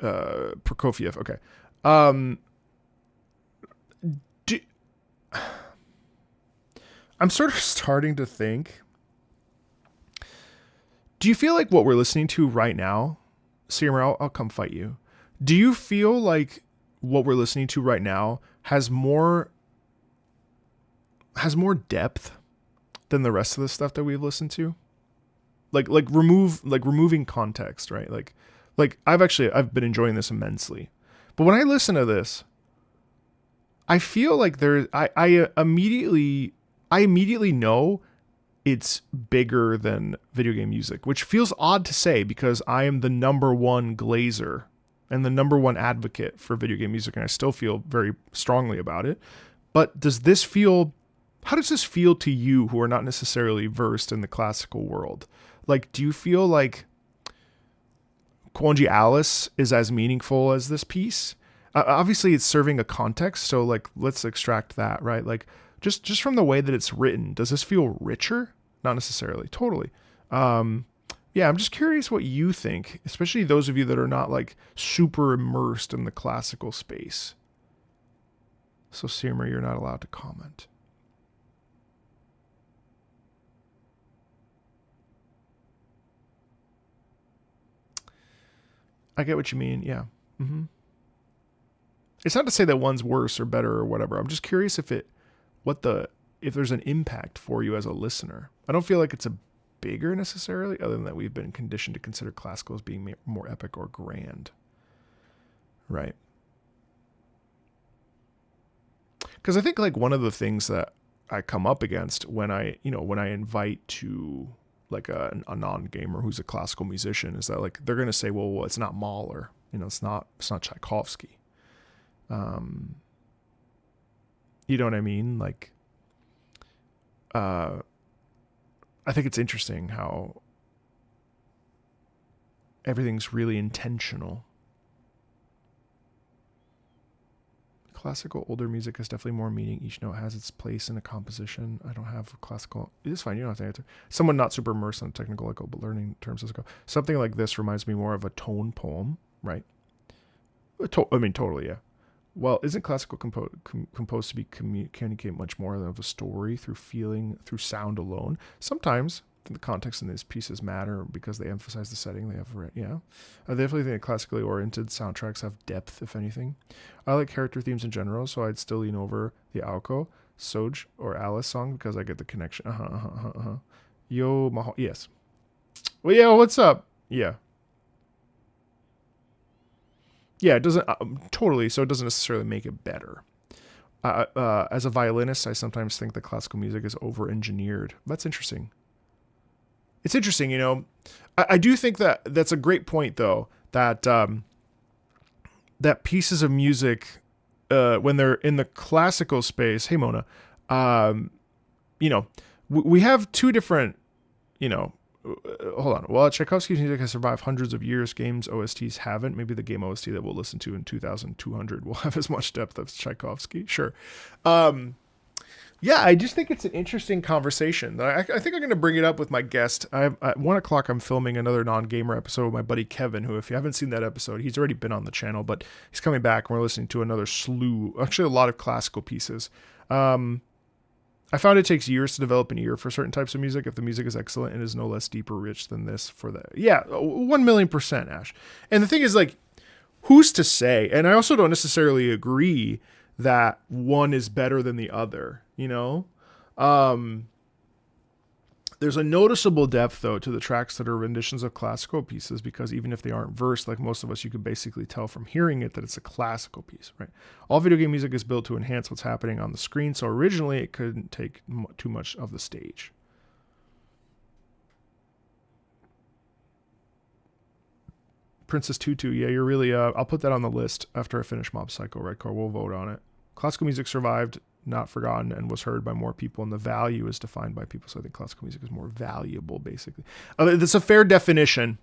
[SPEAKER 1] Prokofiev. Okay. I'm sort of starting to think. Do you feel like what we're listening to right now, Seymour, I'll come fight you. Do you feel like what we're listening to right now has more depth than the rest of the stuff that we've listened to? Removing context, right? Like I've been enjoying this immensely. But when I listen to this, I feel like I immediately know it's bigger than video game music, which feels odd to say because I am the number one glazer and the number one advocate for video game music, and I still feel very strongly about it. But how does this feel to you who are not necessarily versed in the classical world? Like, do you feel like Quonji Alice is as meaningful as this piece? Obviously, it's serving a context, so like let's extract that, right? Like just from the way that it's written, does this feel richer? Not necessarily, totally. Yeah, I'm just curious what you think, especially those of you that are not like super immersed in the classical space. So, Seymour, you're not allowed to comment. I get what you mean. Yeah. Mm-hmm. It's not to say that one's worse or better or whatever. I'm just curious if there's an impact for you as a listener. I don't feel like it's a bigger necessarily, other than that we've been conditioned to consider classical as being more epic or grand. Right. Because I think like one of the things that I come up against when I invite to like a non-gamer who's a classical musician is that like they're going to say, well, it's not Mahler, it's not Tchaikovsky. You know what I mean? Like, I think it's interesting how everything's really intentional. Classical older music has definitely more meaning. Each note has its place in a composition. I don't have classical. It's fine. You don't have to answer. Someone not super immersed in technical level, but learning terms as a go. Something like this reminds me more of a tone poem, right? I mean, totally, yeah. Well, isn't classical composed to be communicate much more of a story through feeling, through sound alone? Sometimes the context in these pieces matter because they emphasize the setting they have. Yeah, I definitely think classically oriented soundtracks have depth, if anything. I like character themes in general, so I'd still lean over the Aoko, Soj, or Alice song because I get the connection. Yo, Maho. Yes. Well, yeah. What's up? Yeah. Yeah, it doesn't totally. So it doesn't necessarily make it better. As a violinist, I sometimes think that classical music is over-engineered. That's interesting. It's interesting, you know. I do think that that's a great point, though. That that pieces of music, when they're in the classical space, hey Mona, you know, we have two different, you know. Hold on. Well, Tchaikovsky's music has survived hundreds of years. Games OSTs haven't. Maybe the game OST that we'll listen to in 2200 will have as much depth as Tchaikovsky. Sure. Yeah, I just think it's an interesting conversation. I think I'm going to bring it up with my guest. At 1:00, I'm filming another non-gamer episode with my buddy Kevin, who, if you haven't seen that episode, he's already been on the channel, but he's coming back and we're listening to another slew, actually a lot of classical pieces. I found it takes years to develop an ear for certain types of music. If the music is excellent and is no less deep or rich than this for the, yeah, 1,000,000%, Ash. And the thing is, like, who's to say? And I also don't necessarily agree that one is better than the other, you know? There's a noticeable depth, though, to the tracks that are renditions of classical pieces, because even if they aren't versed, like most of us, you can basically tell from hearing it that it's a classical piece, right? All video game music is built to enhance what's happening on the screen, so originally it couldn't take too much of the stage. Princess Tutu, yeah, you're really, I'll put that on the list after I finish Mob Psycho, Redcore. We'll vote on it. Classical music survived, not forgotten, and was heard by more people, and the value is defined by people. So I think classical music is more valuable, basically. That's a fair definition.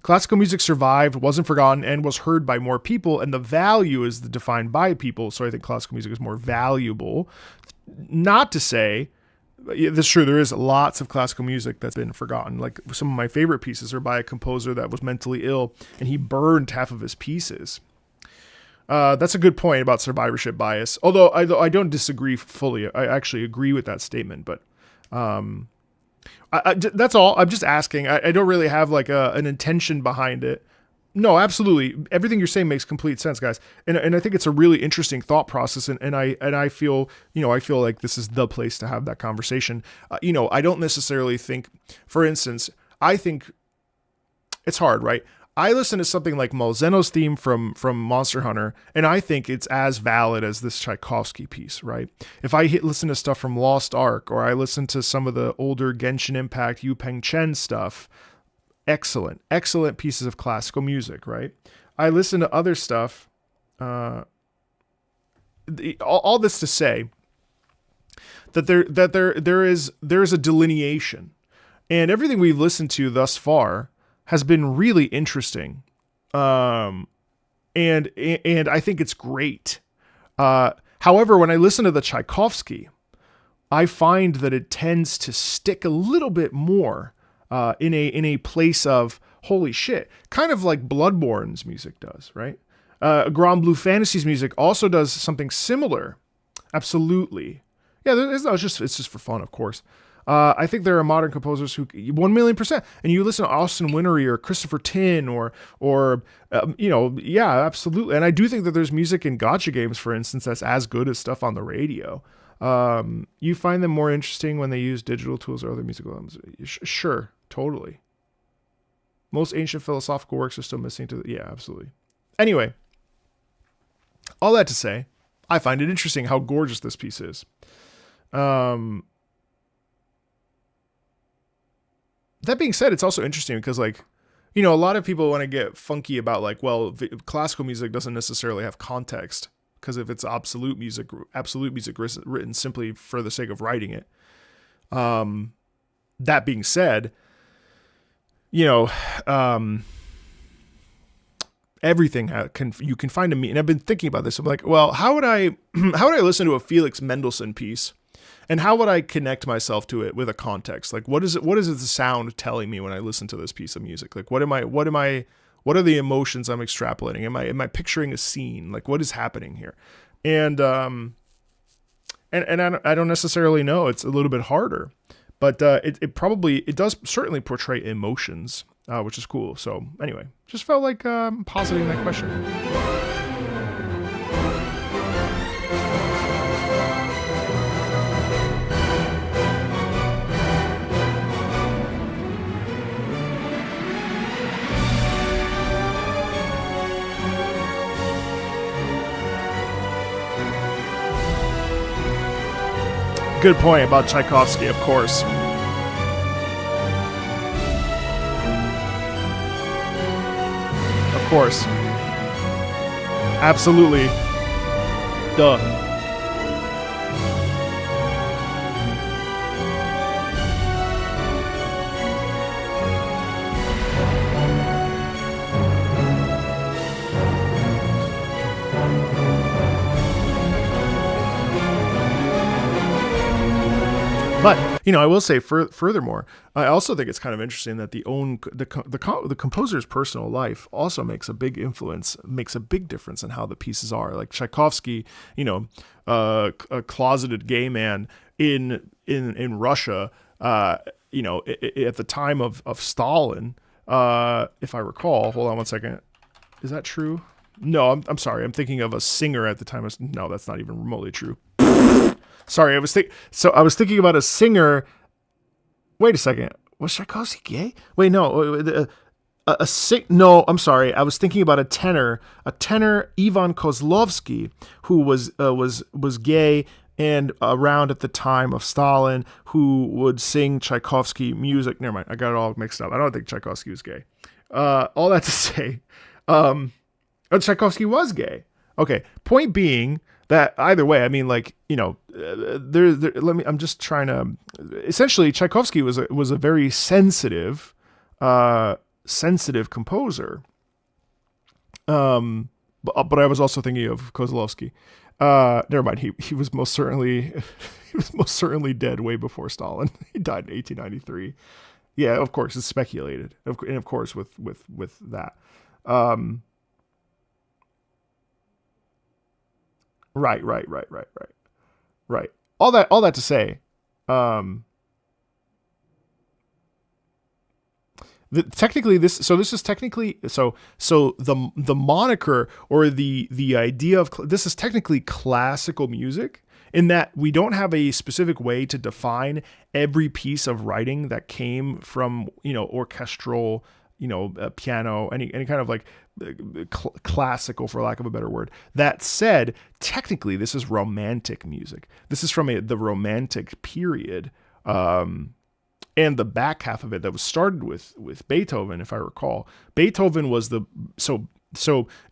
[SPEAKER 1] Classical music survived, wasn't forgotten, and was heard by more people, and the value is defined by people. So I think classical music is more valuable. Not to say, that's true, there is lots of classical music that's been forgotten. Like, some of my favorite pieces are by a composer that was mentally ill, and he burned half of his pieces. That's a good point about survivorship bias. Although I don't disagree fully. I actually agree with that statement. But that's all. I'm just asking. I don't really have like an intention behind it. No, absolutely. Everything you're saying makes complete sense, guys. And I think it's a really interesting thought process. And I feel, I feel like this is the place to have that conversation. I don't necessarily think, for instance, I think it's hard, right? I listen to something like Malzeno's theme from Monster Hunter, and I think it's as valid as this Tchaikovsky piece, right? If I listen to stuff from Lost Ark, or I listen to some of the older Genshin Impact, Yu Peng Chen stuff, excellent pieces of classical music, right? I listen to other stuff, all this to say that there is a delineation, and everything we've listened to thus far has been really interesting. And I think it's great. However, when I listen to the Tchaikovsky, I find that it tends to stick a little bit more in a place of holy shit, kind of like Bloodborne's music does, right? Grand Blue Fantasy's music also does something similar. Absolutely. Yeah, it's just for fun, of course. I think there are modern composers who 1,000,000%. And you listen to Austin Wintory or Christopher Tin or yeah, absolutely. And I do think that there's music in gacha games, for instance, that's as good as stuff on the radio. You find them more interesting when they use digital tools or other musical elements. Sure, totally. Most ancient philosophical works are still missing yeah, absolutely. Anyway, all that to say, I find it interesting how gorgeous this piece is. That being said, it's also interesting because, like, a lot of people want to get funky about, like, well, classical music doesn't necessarily have context because if it's absolute music written simply for the sake of writing it. That being said, everything you can find a meaning. And I've been thinking about this. I'm like, well, how would I listen to a Felix Mendelssohn piece, and how would I connect myself to it with a context? Like, what is the sound telling me when I listen to this piece of music? Like, what are the emotions I'm extrapolating? Am I picturing a scene? Like, what is happening here? And I don't necessarily know. It's a little bit harder, but it does certainly portray emotions, which is cool. So anyway, just felt like positing that question. Good point about Tchaikovsky, of course. Of course. Absolutely. Duh. But, I will say furthermore, I also think it's kind of interesting that the composer's personal life also makes a big difference in how the pieces are. Like Tchaikovsky, a closeted gay man in Russia, at the time of Stalin, if I recall. Hold on one second. Is that true? No, I'm sorry. I'm thinking of a singer at the time. No, that's not even remotely true. Sorry, I was thinking about a singer. Wait a second. Was Tchaikovsky gay? Wait, no. No, I'm sorry. I was thinking about a tenor Ivan Kozlovsky, who was gay and around at the time of Stalin, who would sing Tchaikovsky music. Never mind. I got it all mixed up. I don't think Tchaikovsky was gay. All that to say, Tchaikovsky was gay. Okay. Point being that either way, I mean, like, I'm just trying to. Essentially, Tchaikovsky was a very sensitive composer. But I was also thinking of Kozlovsky. Never mind. He was most certainly dead way before Stalin. He died in 1893. Yeah, of course, it's speculated, and of course with that. Right. All that to say, technically this is technically the moniker or the idea of this is technically classical music, in that we don't have a specific way to define every piece of writing that came from orchestral, piano, any kind of like classical, for lack of a better word. That said, technically this is romantic music. This is from the Romantic period, and the back half of it that was started with Beethoven, if I recall. Beethoven was so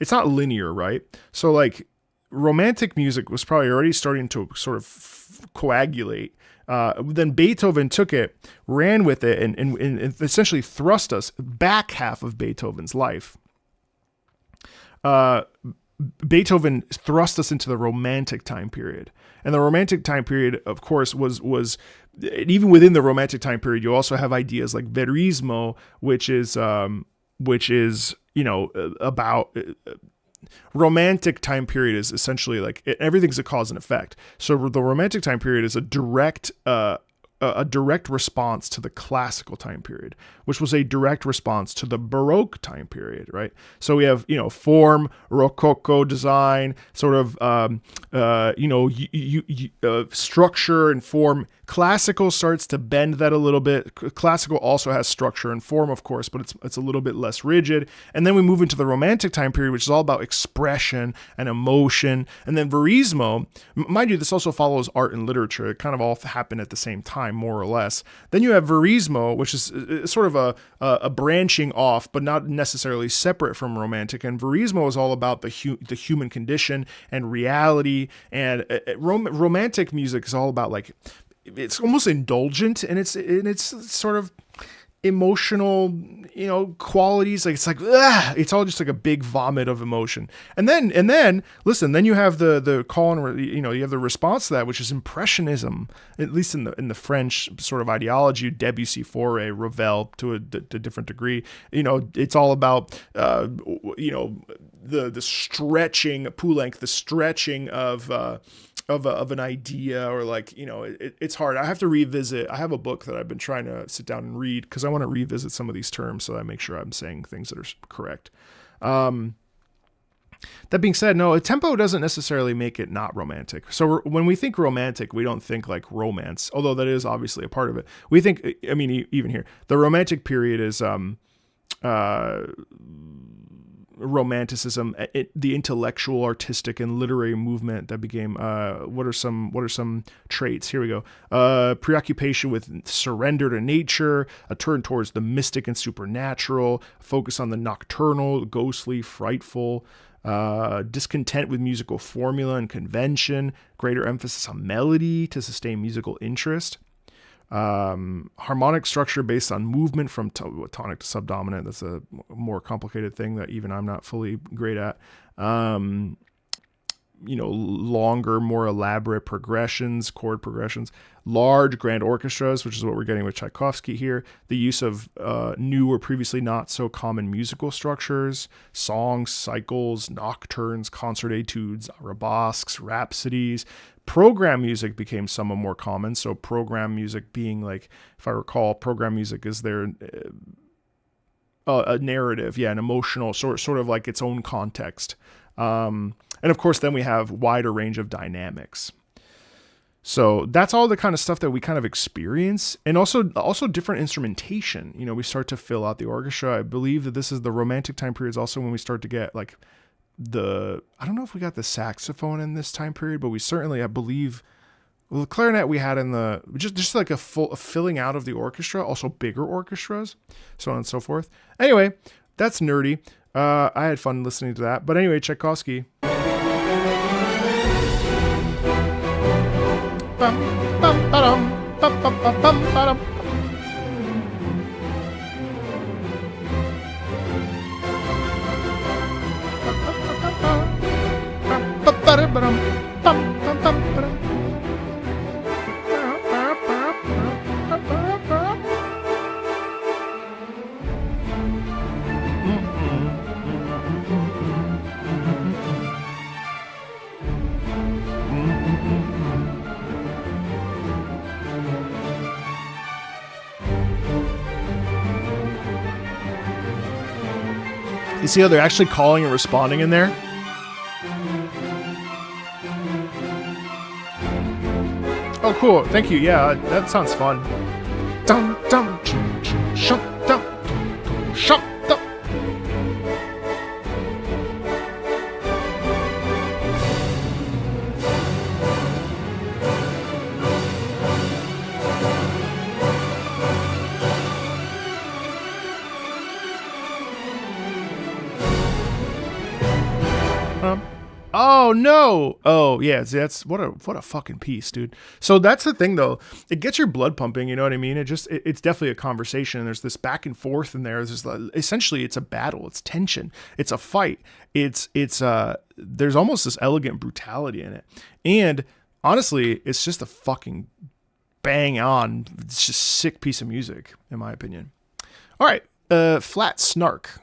[SPEAKER 1] it's not linear, right? So like Romantic music was probably already starting to sort of coagulate. Then Beethoven took it, ran with it, and essentially thrust us back half of Beethoven's life. Beethoven thrust us into the Romantic time period. And the Romantic time period, of course, was even within the Romantic time period, you also have ideas like Verismo, which is about Romantic time period is essentially like everything's a cause and effect. So the Romantic time period is a direct response to the Classical time period, which was a direct response to the Baroque time period, right? So we have, form, Rococo design, sort of, structure and form. Classical starts to bend that a little bit. Classical also has structure and form, of course, but it's a little bit less rigid. And then we move into the Romantic time period, which is all about expression and emotion. And then Verismo, mind you, this also follows art and literature. It kind of all happened at the same time, more or less. Then you have Verismo, which is sort of a branching off, but not necessarily separate from Romantic. And Verismo is all about the human condition and reality. And Romantic music is all about, like, it's almost indulgent, and it's sort of, emotional, qualities. Like it's all just like a big vomit of emotion. And then listen, then you have the call and you have the response to that, which is impressionism, at least in the French sort of ideology. Debussy, Fauré, Ravel to a different degree. It's all about the stretching Poulenc, the stretching of an idea, or it's hard. I have to revisit. I have a book that I've been trying to sit down and read because I want to revisit some of these terms so that I make sure I'm saying things that are correct. That being said, no, a tempo doesn't necessarily make it not romantic. So when we think romantic, we don't think like romance, although that is obviously a part of it. We think, even here, the romantic period is romanticism, the intellectual, artistic, and literary movement that became what are some traits? Here we go. Preoccupation with surrender to nature, a turn towards the mystic and supernatural, focus on the nocturnal, ghostly, frightful, discontent with musical formula and convention, greater emphasis on melody to sustain musical interest. Harmonic structure based on movement from tonic to subdominant. That's a more complicated thing that even I'm not fully great at. Longer, more elaborate progressions, chord progressions, large grand orchestras, which is what we're getting with Tchaikovsky here. The use of new or previously not so common musical structures, songs, cycles, nocturnes, concert etudes, arabesques, rhapsodies. Program music became somewhat more common. So program music being like, if I recall, program music is their a narrative, an emotional sort of like its own context. And of course, then we have wider range of dynamics. So that's all the kind of stuff that we kind of experience, and also different instrumentation. We start to fill out the orchestra. I believe that this is the romantic time period is also when we start to get like I don't know if we got the saxophone in this time period, but we certainly, I believe, the clarinet we had in the, just like a filling out of the orchestra, also bigger orchestras, so on and so forth. Anyway, that's nerdy. I had fun listening to that. But anyway, Tchaikovsky. You see how they're actually calling and responding in there? Oh, cool. Thank you. Yeah, that sounds fun. Dum dum shum dum shum dum. Oh no! Oh yeah, that's what a fucking piece, dude. So that's the thing, though. It gets your blood pumping. You know what I mean? It's definitely a conversation. And there's this back and forth in there. Essentially, it's a battle. It's tension. It's a fight. There's almost this elegant brutality in it. And honestly, it's just a fucking bang on. It's just sick piece of music, in my opinion. All right, flat snark.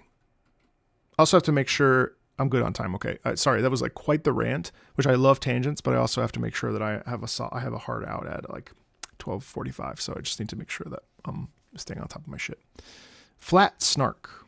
[SPEAKER 1] Also have to make sure I'm good on time. Okay. Sorry, that was like quite the rant, which I love tangents, but I also have to make sure that I have a hard out at like 12:45. So I just need to make sure that I'm staying on top of my shit. Flat snark.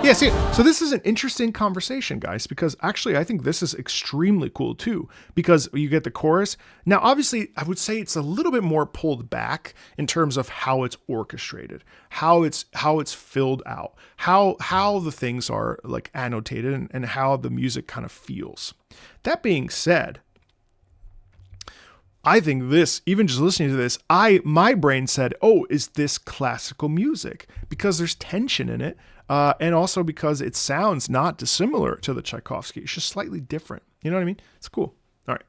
[SPEAKER 1] Yeah, see, so this is an interesting conversation, guys, because actually I think this is extremely cool too, because you get the chorus. Now, obviously, I would say it's a little bit more pulled back in terms of how it's orchestrated, how it's filled out, how the things are like annotated, and how the music kind of feels. That being said, I think this, even just listening to this, my brain said, oh, is this classical music? Because there's tension in it. And also because it sounds not dissimilar to the Tchaikovsky. It's just slightly different. You know what I mean? It's cool. All right.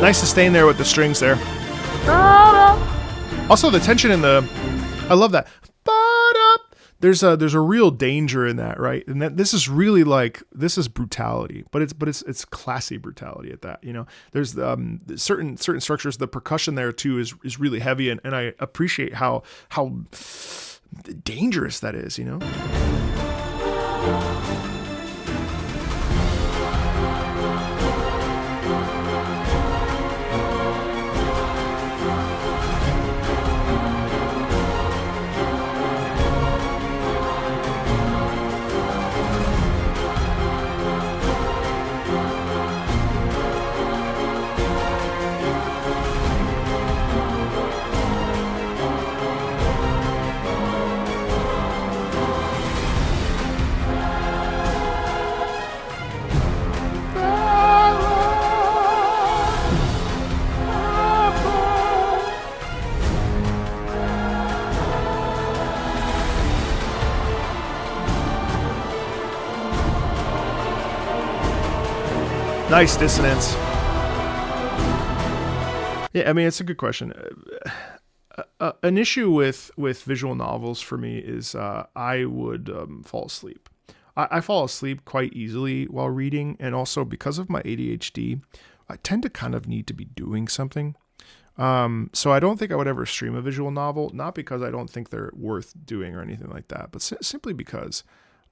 [SPEAKER 1] Nice sustain there with the strings there. Also, the tension in I love that. There's a real danger in that, right? And that this is really this is brutality, but it's classy brutality at that. You know, there's certain structures. The percussion there too is really heavy, and I appreciate how dangerous that is. You know. Nice dissonance. Yeah, I mean, it's a good question. An issue with visual novels for me is I would fall asleep. I fall asleep quite easily while reading, and also because of my ADHD, I tend to kind of need to be doing something. So I don't think I would ever stream a visual novel, not because I don't think they're worth doing or anything like that, but simply because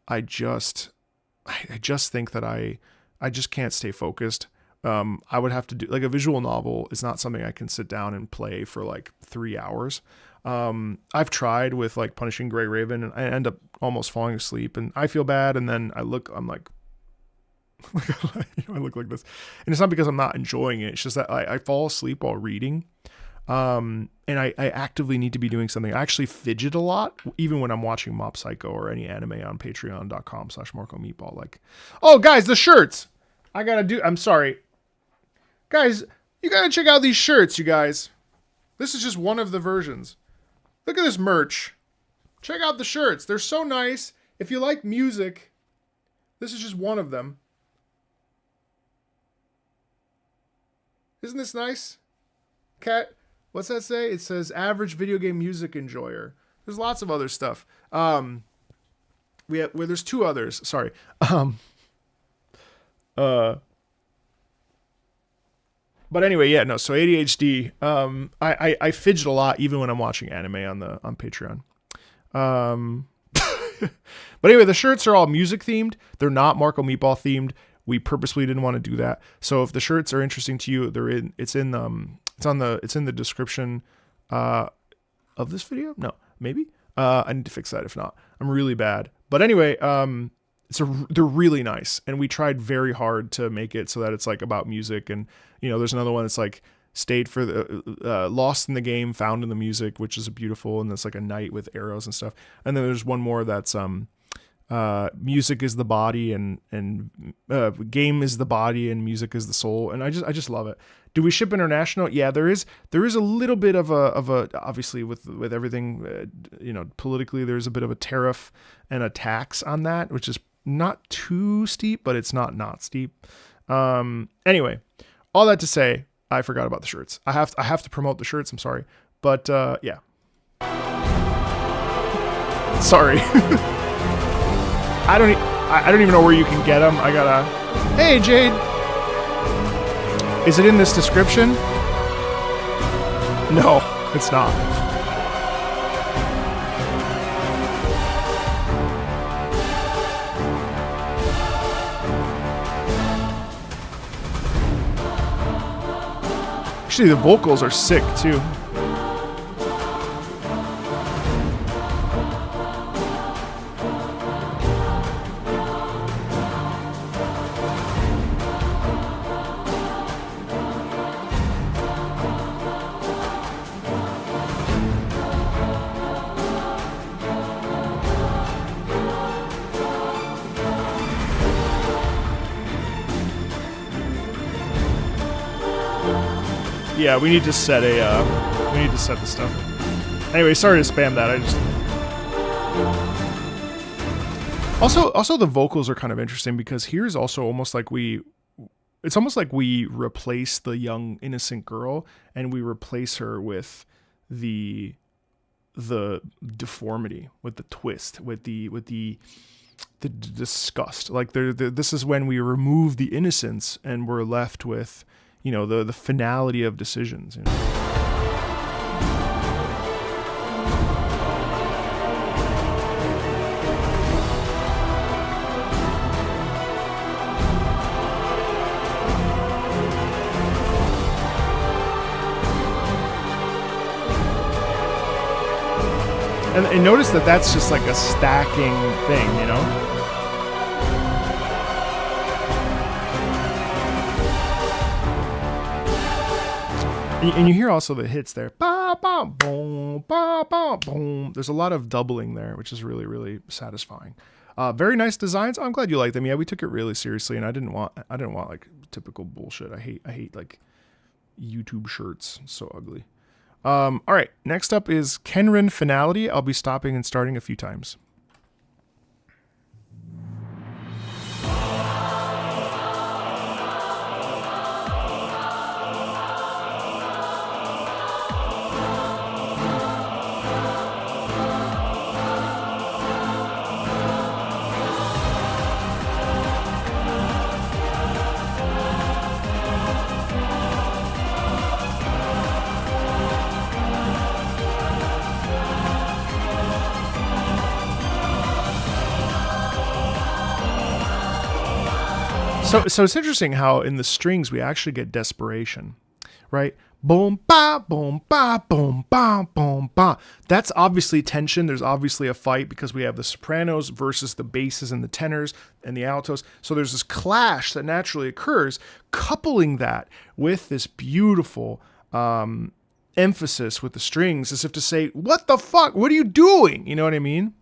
[SPEAKER 1] I just think that I just can't stay focused. I would have to do a visual novel is not something I can sit down and play for 3 hours. I've tried with Punishing Gray Raven, and I end up almost falling asleep, and I feel bad. And then I'm like, I look like this, and it's not because I'm not enjoying it. It's just that I fall asleep while reading. And I actively need to be doing something. I actually fidget a lot, even when I'm watching Mob Psycho or any anime on patreon.com/MarcoMeatball. Oh guys, the shirts! I'm sorry. Guys, you gotta check out these shirts, you guys. This is just one of the versions. Look at this merch. Check out the shirts. They're so nice. If you like music, this is just one of them. Isn't this nice? Cat, what's that say? It says average video game music enjoyer. There's lots of other stuff. There's two others. Sorry. But anyway, yeah, no. So ADHD. I fidget a lot even when I'm watching anime on Patreon. But anyway, the shirts are all music themed. They're not Marco Meatball themed. We purposely didn't want to do that. So if the shirts are interesting to you, it's in the description of this video. No, maybe. I need to fix that if not. I'm really bad. But anyway, they're really nice, and we tried very hard to make it so that it's about music. And there's another one that's stayed for the lost in the game, found in the music, which is beautiful, and it's a knight with arrows and stuff. And then there's one more that's music is the body, and game is the body, and music is the soul. And I just love it. Do we ship international? Yeah, there is a little bit of a obviously with everything politically, there's a bit of a tariff and a tax on that, which is not too steep, but it's not steep. Anyway, all that to say, I forgot about the shirts. I have to promote the shirts. I'm sorry, but yeah. Sorry. I don't even know where you can get them. I gotta. Hey, Jade. Is it in this description? No, it's not. Actually, the vocals are sick too. Yeah, we need to set the stuff. Anyway, sorry to spam that. I just also the vocals are kind of interesting because here's also almost like it's almost like we replace the young innocent girl and we replace her with the deformity, with the twist, with the disgust. Like this is when we remove the innocence and we're left with, you know, the finality of decisions. You know? And notice that that's just like a stacking thing, you know? And you hear also the hits there. Ba, ba, boom, ba, ba, boom. There's a lot of doubling there, which is really, really satisfying. Very nice designs. I'm glad you like them. Yeah, we took it really seriously, and I didn't want like typical bullshit. I hate like YouTube shirts. It's so ugly. All right, next up is Kenrin Finality. I'll be stopping and starting a few times. So it's interesting how in the strings we actually get desperation, right? Boom, ba, boom, ba, boom, ba, boom, ba. That's obviously tension. There's obviously a fight because we have the sopranos versus the basses and the tenors and the altos. So there's this clash that naturally occurs, coupling that with this beautiful emphasis with the strings, as if to say, what the fuck? What are you doing? You know what I mean?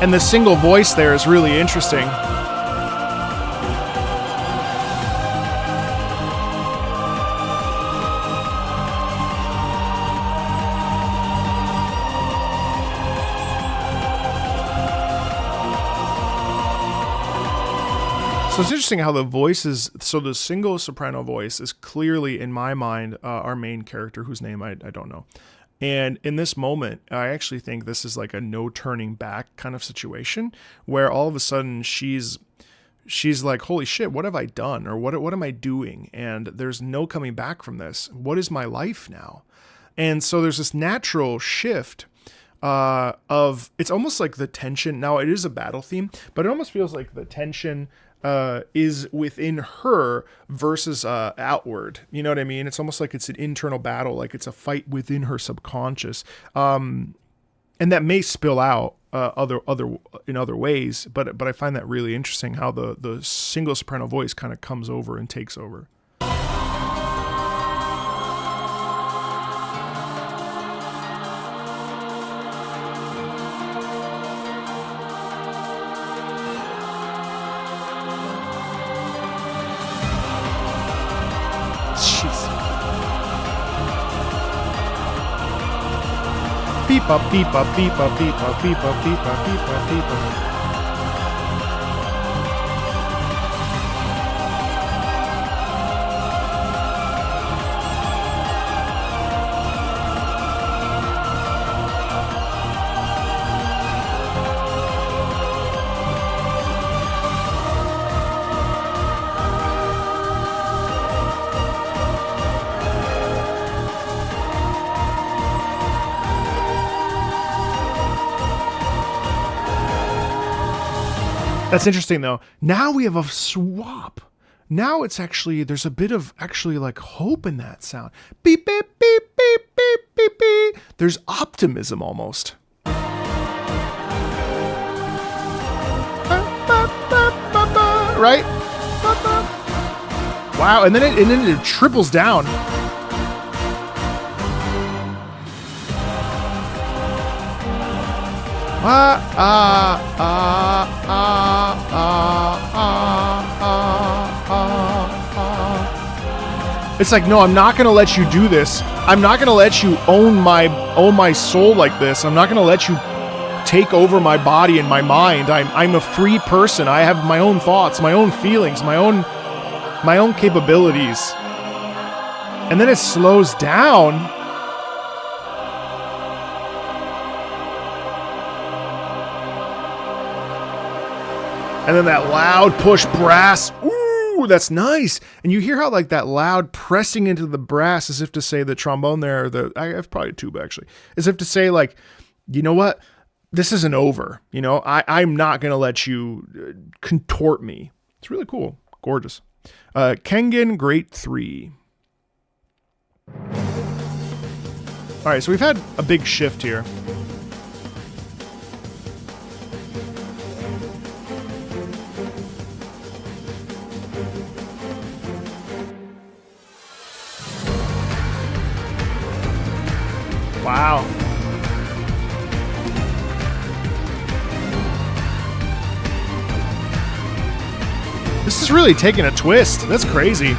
[SPEAKER 1] And the single voice there is really interesting. So it's interesting how the voices, so the single soprano voice is clearly, in my mind, our main character, whose name I don't know. And in this moment, I actually think this is like a no turning back kind of situation where all of a sudden she's like, holy shit, what have I done? Or what am I doing? And there's no coming back from this. What is my life now? And so there's this natural shift of, it's almost like the tension. Now it is a battle theme, but it almost feels like the tension is within her versus outward. You know what I mean? It's almost like it's an internal battle, like it's a fight within her subconscious, and that may spill out in other ways. But I find that really interesting how the single soprano voice kind of comes over and takes over. Beep-a, beep-a, beep-a, beep-a, beep-a, beep-a, beep-a, beep-a. That's interesting though. Now we have a swap. Now it's actually, there's a bit of actually like hope in that sound. Beep, beep, beep, beep, beep, beep, beep. There's optimism almost. Right? Wow, and then it triples down. It's like, no, I'm not gonna let you do this. I'm not gonna let you own my soul like this. I'm not gonna let you take over my body and my mind. I'm a free person. I have my own thoughts, my own feelings, my own capabilities. And then it slows down. And then that loud push brass. Ooh, that's nice. And you hear how like that loud pressing into the brass as if to say the trombone there, I have probably a tuba actually, as if to say like, you know what? This isn't over. You know, I'm not going to let you contort me. It's really cool. Gorgeous. Kengen Great 3. All right, so we've had a big shift here. Wow. This is really taking a twist. That's crazy.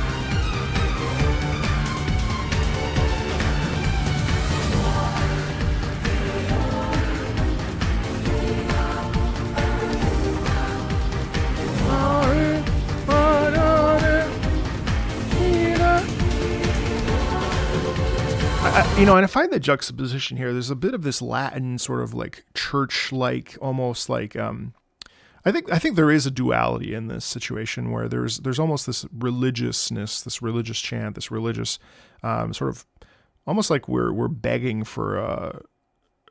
[SPEAKER 1] You know, and I find the juxtaposition here, there's a bit of this Latin sort of like church-like, almost like, I think there is a duality in this situation where there's almost this religiousness, this religious chant, this religious sort of almost like we're begging for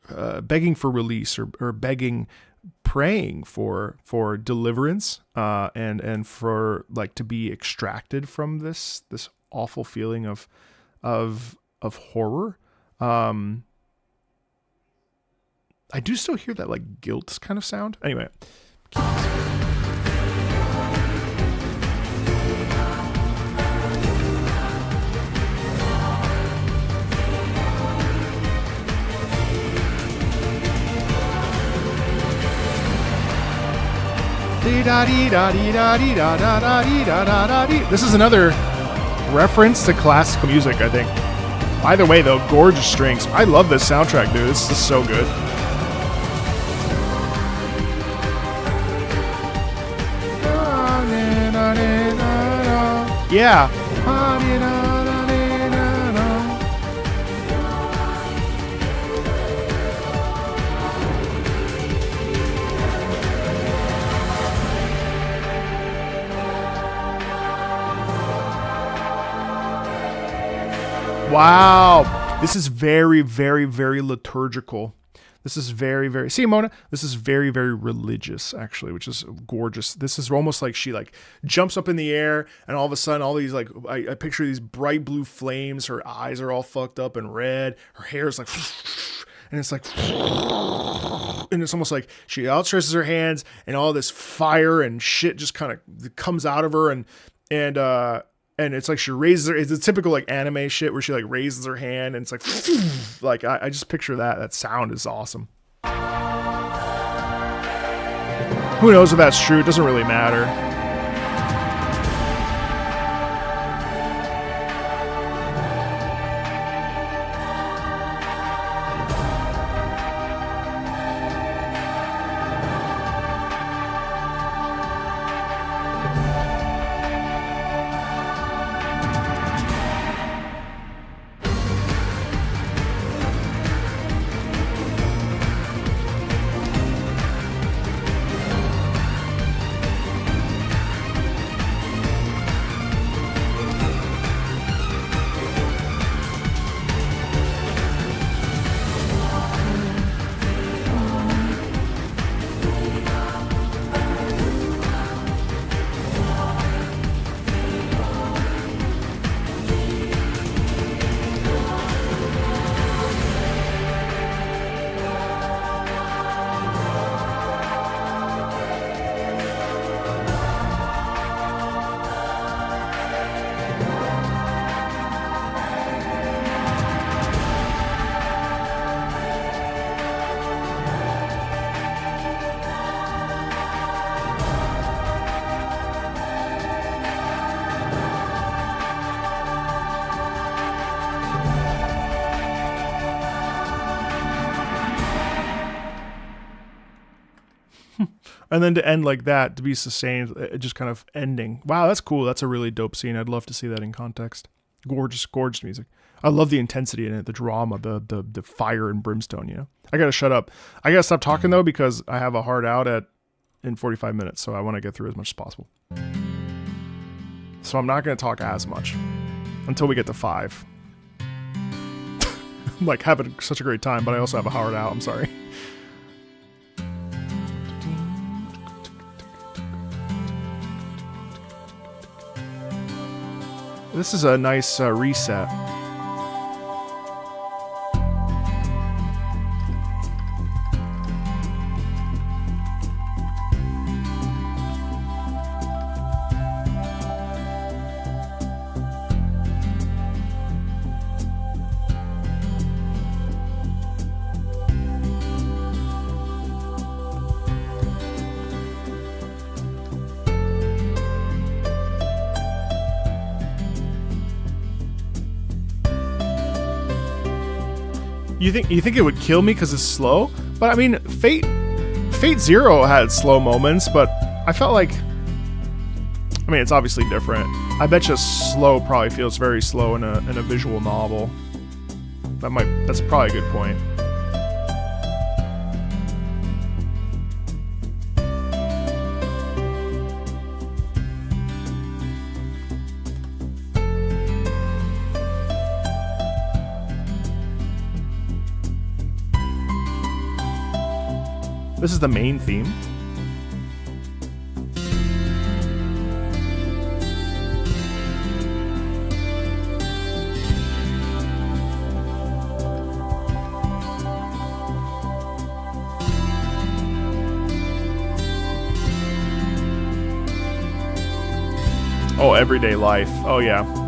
[SPEAKER 1] release or praying for deliverance and for like to be extracted from this awful feeling of horror. I do still hear that like guilt kind of sound. Anyway. This is another reference to classical music, I think. Either way, though, gorgeous strings. I love this soundtrack, dude. This is so good. Yeah. Wow. This is very, very, very liturgical. This is very, very, see, Mona, this is very, very religious, actually, which is gorgeous. This is almost like she like jumps up in the air and all of a sudden all these like, I picture these bright blue flames. Her eyes are all fucked up and red. Her hair is like, and it's like, and it's almost like she outstretches her hands and all this fire and shit just kind of comes out of her. And it's like she raises her, it's a typical like anime shit where she like raises her hand and it's like, I just picture that. That sound is awesome. Who knows if that's true? It doesn't really matter. And then to end like that, to be sustained, just kind of ending. Wow, that's cool. That's a really dope scene. I'd love to see that in context. Gorgeous, gorgeous music. I love the intensity in it, the drama, the fire and brimstone, you know? I gotta shut up. I gotta stop talking though, because I have a hard out in 45 minutes, so I want to get through as much as possible. So I'm not gonna talk as much until we get to 5. I'm like having such a great time, but I also have a hard out. I'm sorry. This is a nice reset. You think it would kill me because it's slow? But I mean, Fate Zero had slow moments, but I felt like, I mean, it's obviously different. I bet you slow probably feels very slow in a visual novel. That's probably a good point. This is the main theme. Oh, everyday life. Oh, yeah.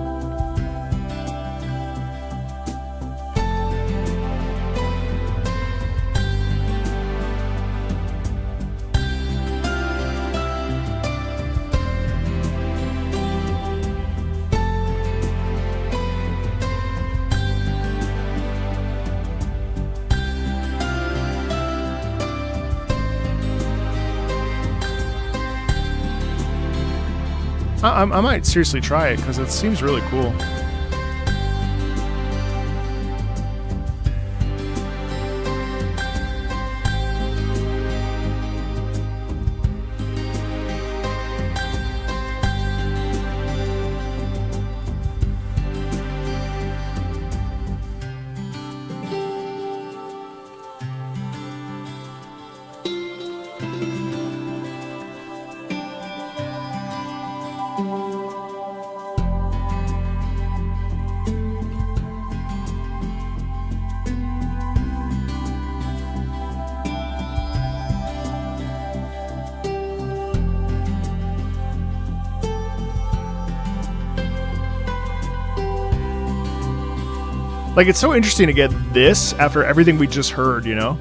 [SPEAKER 1] I might seriously try it because it seems really cool. Like, it's so interesting to get this after everything we just heard, you know?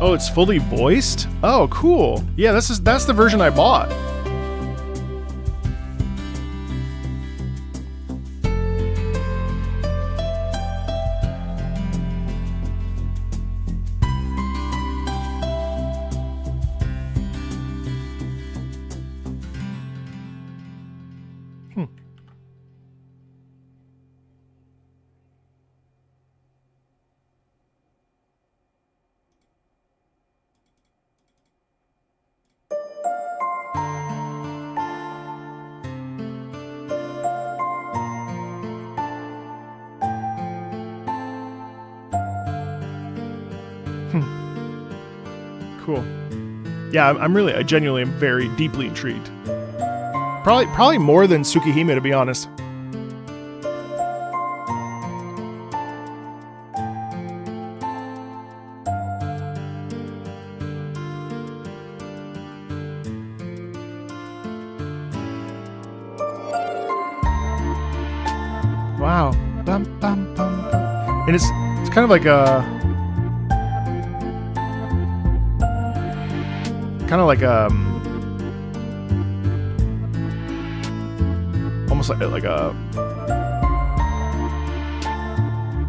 [SPEAKER 1] Oh, it's fully voiced? Oh, cool. Yeah, that's the version I bought. Cool. Yeah, I genuinely am very deeply intrigued. Probably more than Tsukihime, to be honest. Wow. Bum, bum, bum, bum. And it's kind of like a almost like a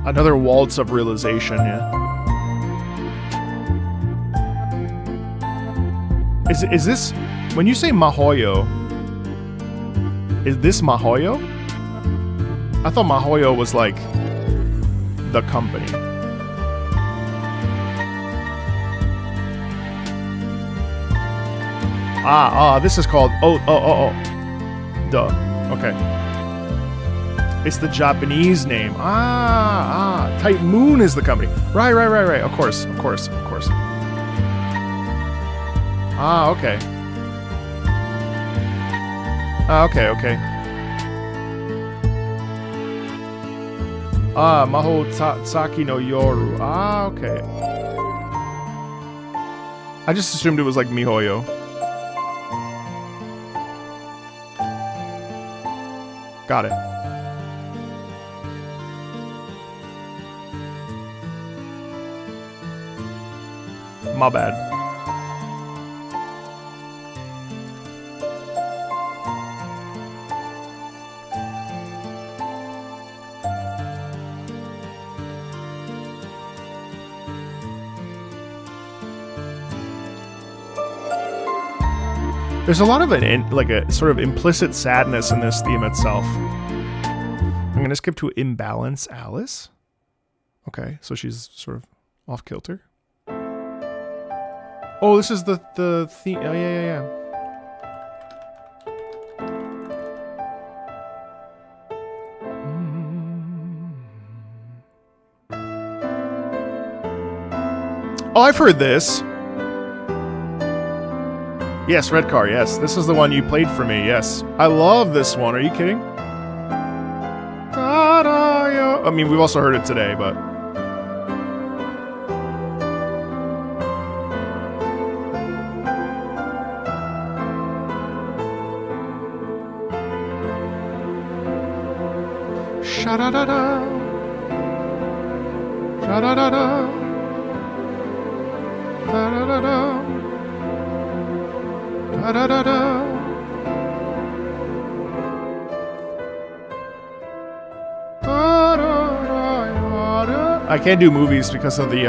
[SPEAKER 1] another waltz of realization, yeah. Is this, when you say MiHoYo, is this MiHoYo? I thought MiHoYo was like the company. This is called duh. Okay. It's the Japanese name. Type Moon is the company. Right. Of course. Okay. Okay. Maho Saki no Yoru. Okay. I just assumed it was like MiHoYo. Got it. My bad. There's a lot of a sort of implicit sadness in this theme itself. I'm gonna skip to Imbalance Alice. Okay, so she's sort of off kilter. Oh, this is the theme. Oh, yeah. Oh, I've heard this. Yes, Red Car, yes. This is the one you played for me, yes. I love this one. Are you kidding? I mean, we've also heard it today, but... Sha-da-da-da. Sha-da-da-da. Da-da-da-da. Da-da-da-da. I can't do movies because of the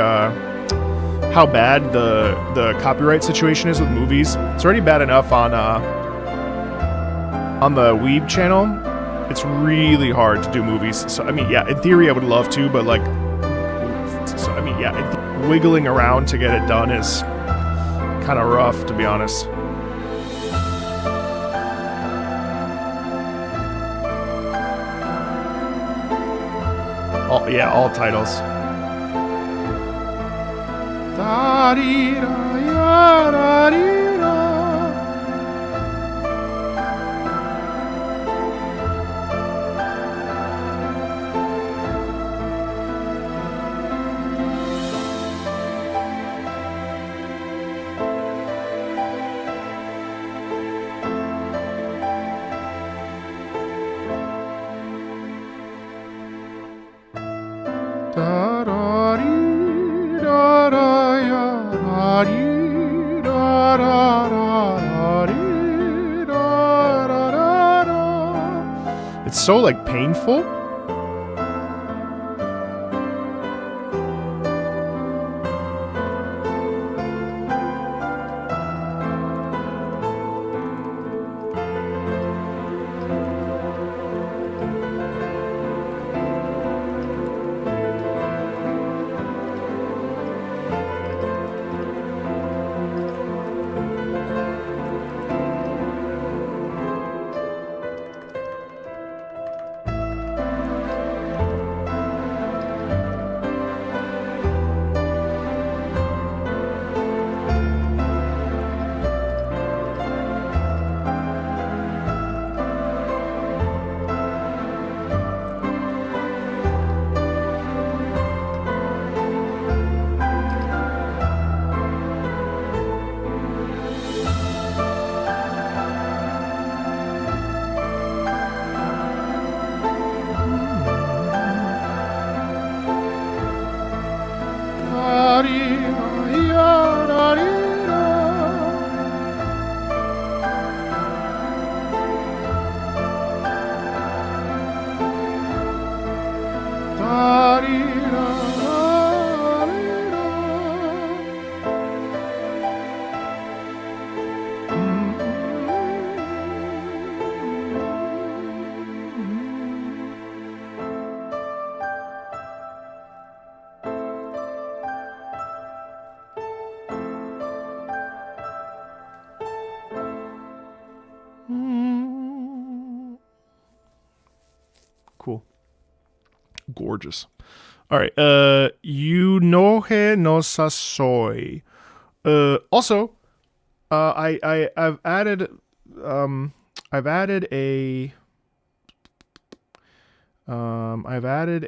[SPEAKER 1] how bad the copyright situation is with movies. It's already bad enough on the VOD Channel. It's really hard to do movies. So I mean, yeah, in theory I would love to, but like, so I mean, yeah, wiggling around to get it done is kind of rough, to be honest. All titles. It's so like painful. Cool. Gorgeous. All right. Yunohe no Sasoi. Also, I've added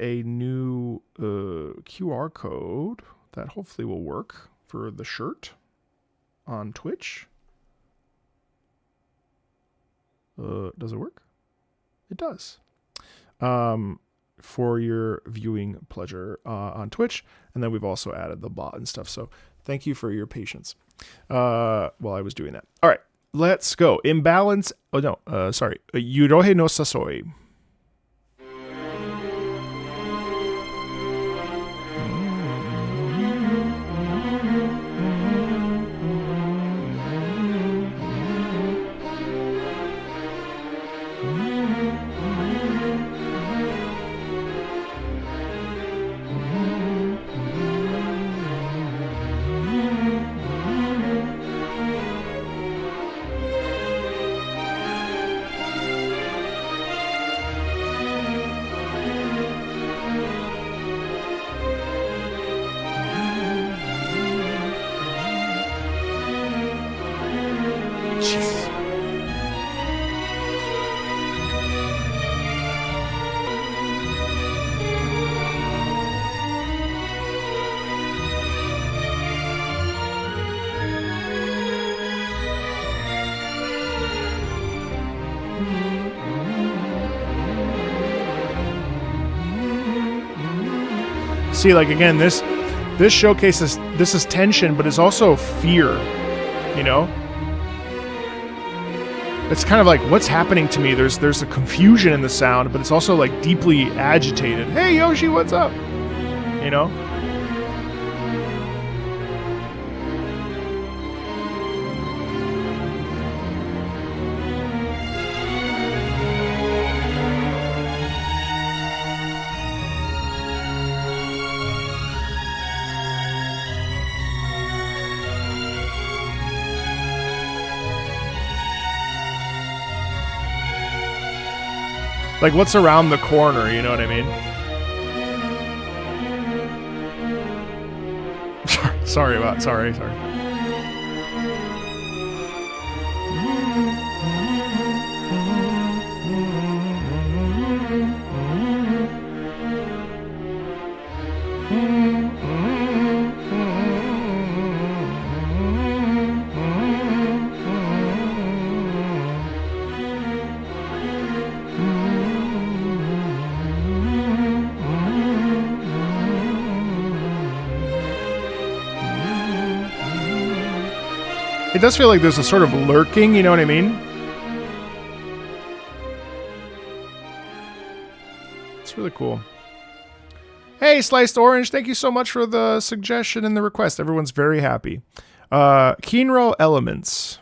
[SPEAKER 1] a new QR code that hopefully will work for the shirt on Twitch. Does it work? It does. For your viewing pleasure on Twitch, and then we've also added the bot and stuff. So thank you for your patience while I was doing that. All right, let's go. Imbalance. Oh no, sorry. Yurohe no Sasoi. See, like again, this showcases, this is tension, but it's also fear, you know? It's kind of like, what's happening to me? There's a confusion in the sound, but it's also like deeply agitated. Hey Yoshi, what's up? You know? Like, what's around the corner, you know what I mean? sorry. It does feel like there's a sort of lurking, you know what I mean? It's really cool. Hey, Sliced Orange, thank you so much for the suggestion and the request. Everyone's very happy. Kinro Elements.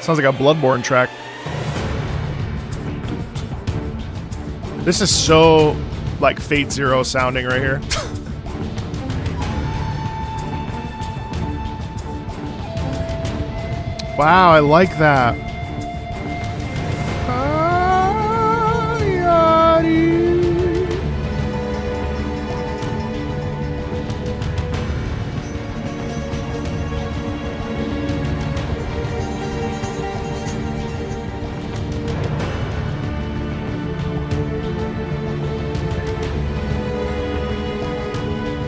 [SPEAKER 1] Sounds like a Bloodborne track. This is so like Fate Zero sounding right here. Wow, I like that.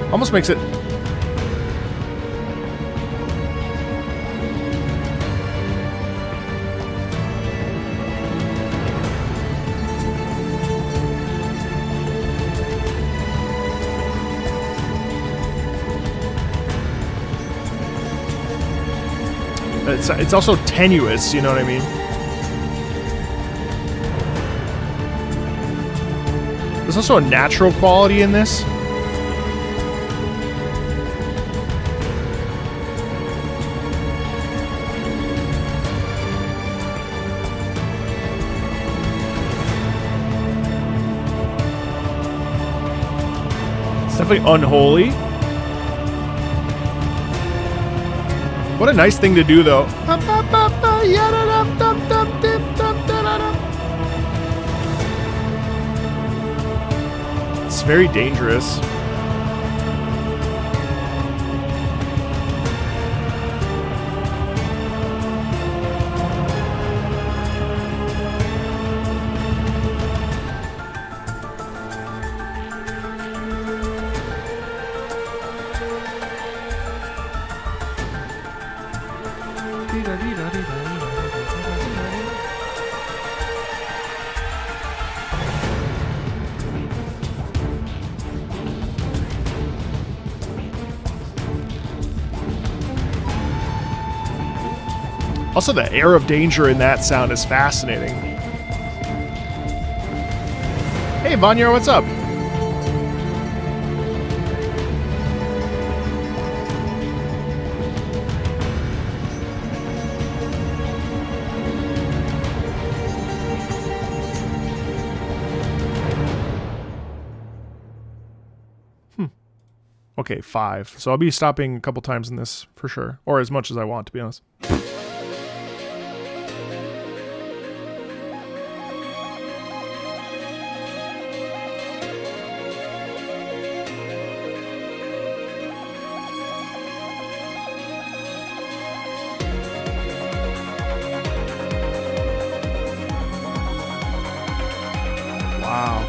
[SPEAKER 1] Almost makes it... It's also tenuous, you know what I mean? There's also a natural quality in this. It's definitely unholy. What a nice thing to do, though. It's very dangerous. Also, the air of danger in that sound is fascinating. Hey, Vanya, what's up? Okay, 5. So I'll be stopping a couple times in this for sure. Or as much as I want, to be honest. Wow.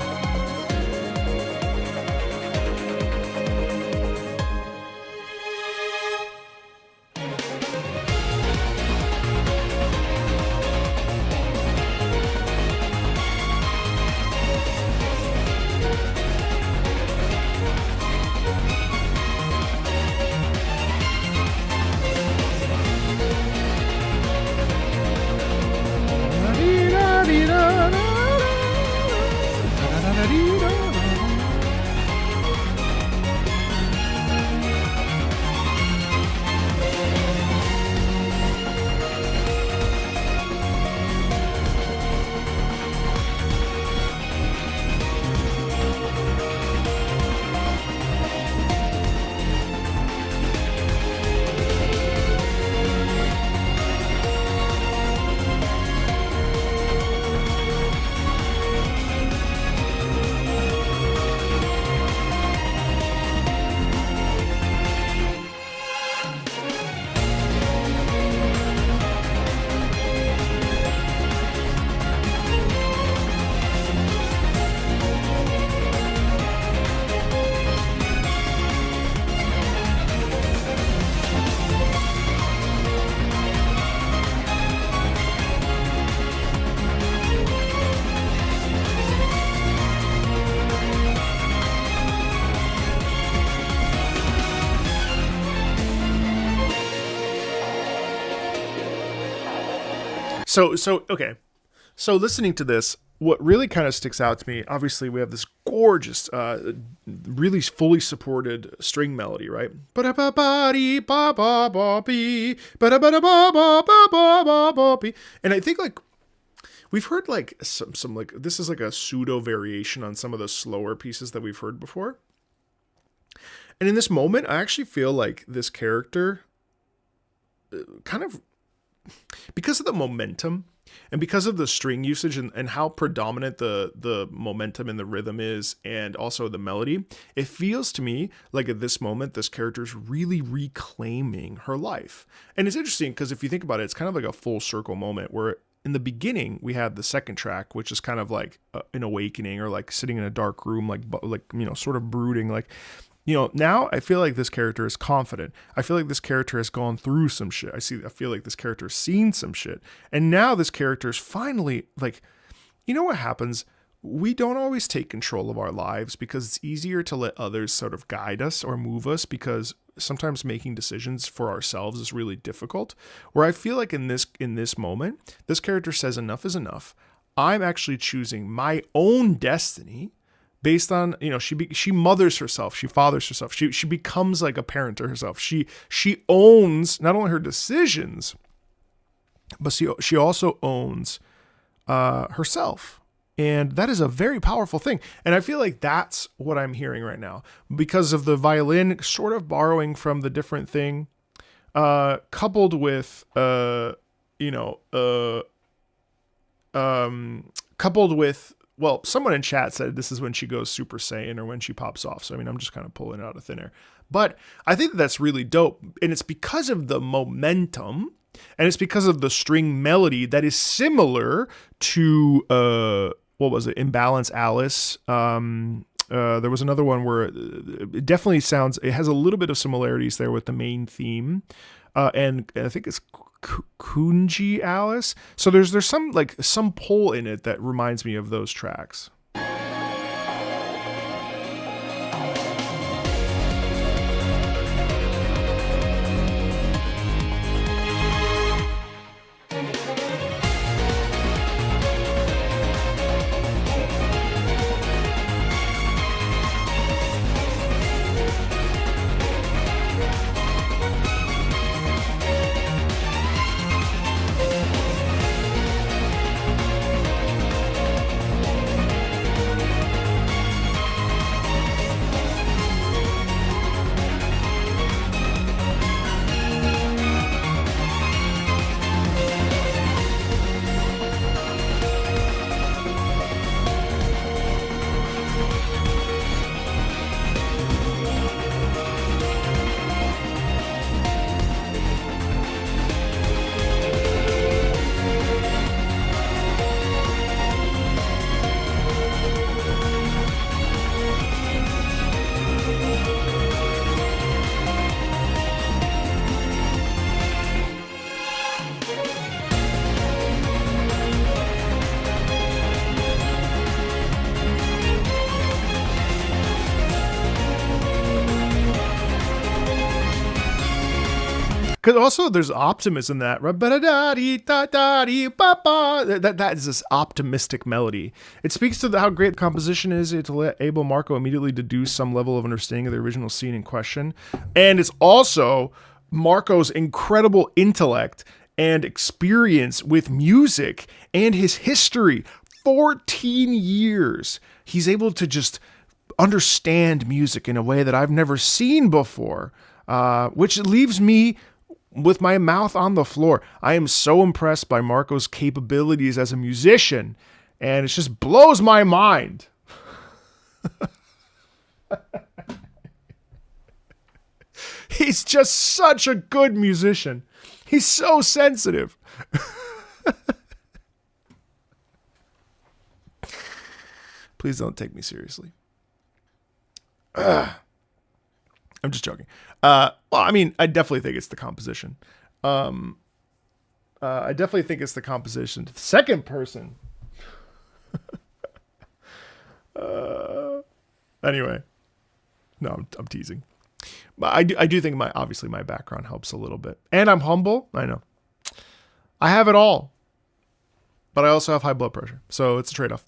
[SPEAKER 1] So okay. So listening to this, what really kind of sticks out to me, obviously we have this gorgeous, really fully supported string melody, right? And I think like we've heard like some like this is like a pseudo variation on some of the slower pieces that we've heard before. And in this moment, I actually feel like this character kind of, because of the momentum and because of the string usage and how predominant the momentum and the rhythm is, and also the melody, it feels to me like at this moment, this character is really reclaiming her life. And it's interesting because if you think about it, it's kind of like a full circle moment where in the beginning we have the second track, which is kind of like an awakening or like sitting in a dark room, like, you know, sort of brooding, like, you know, now I feel like this character is confident. I feel like this character has gone through some shit. I feel like this character has seen some shit. And now this character is finally like, you know what happens? We don't always take control of our lives because it's easier to let others sort of guide us or move us, because sometimes making decisions for ourselves is really difficult. Where I feel like in this moment, this character says enough is enough. I'm actually choosing my own destiny. based on, she mothers herself, she fathers herself, she becomes like a parent to herself. She owns not only her decisions, but she also owns herself. And that is a very powerful thing. And I feel like that's what I'm hearing right now because of the violin sort of borrowing from the different thing, coupled with, well, someone in chat said this is when she goes Super Saiyan or when she pops off. So, I mean, I'm just kind of pulling it out of thin air. But I think that's really dope. And it's because of the momentum and it's because of the string melody that is similar to, what was it? Imbalance Alice. There was another one where it definitely it has a little bit of similarities there with the main theme. And I think it's Kunji Alice. So there's some pull in it that reminds me of those tracks. Because also there's optimism in that. That is this optimistic melody. It speaks to how great the composition is to enable Marco immediately deduce some level of understanding of the original scene in question. And it's also Marco's incredible intellect and experience with music and his history. 14 years. He's able to just understand music in a way that I've never seen before, which leaves me with my mouth on the floor. I am so impressed by Marco's capabilities as a musician, and it just blows my mind. He's just such a good musician. He's so sensitive. Please don't take me seriously. I'm just joking. Well, I mean, I definitely think it's the composition. The second person. Anyway, no, I'm teasing. But I do think obviously my background helps a little bit, and I'm humble. I know. I have it all, but I also have high blood pressure, so it's a trade-off.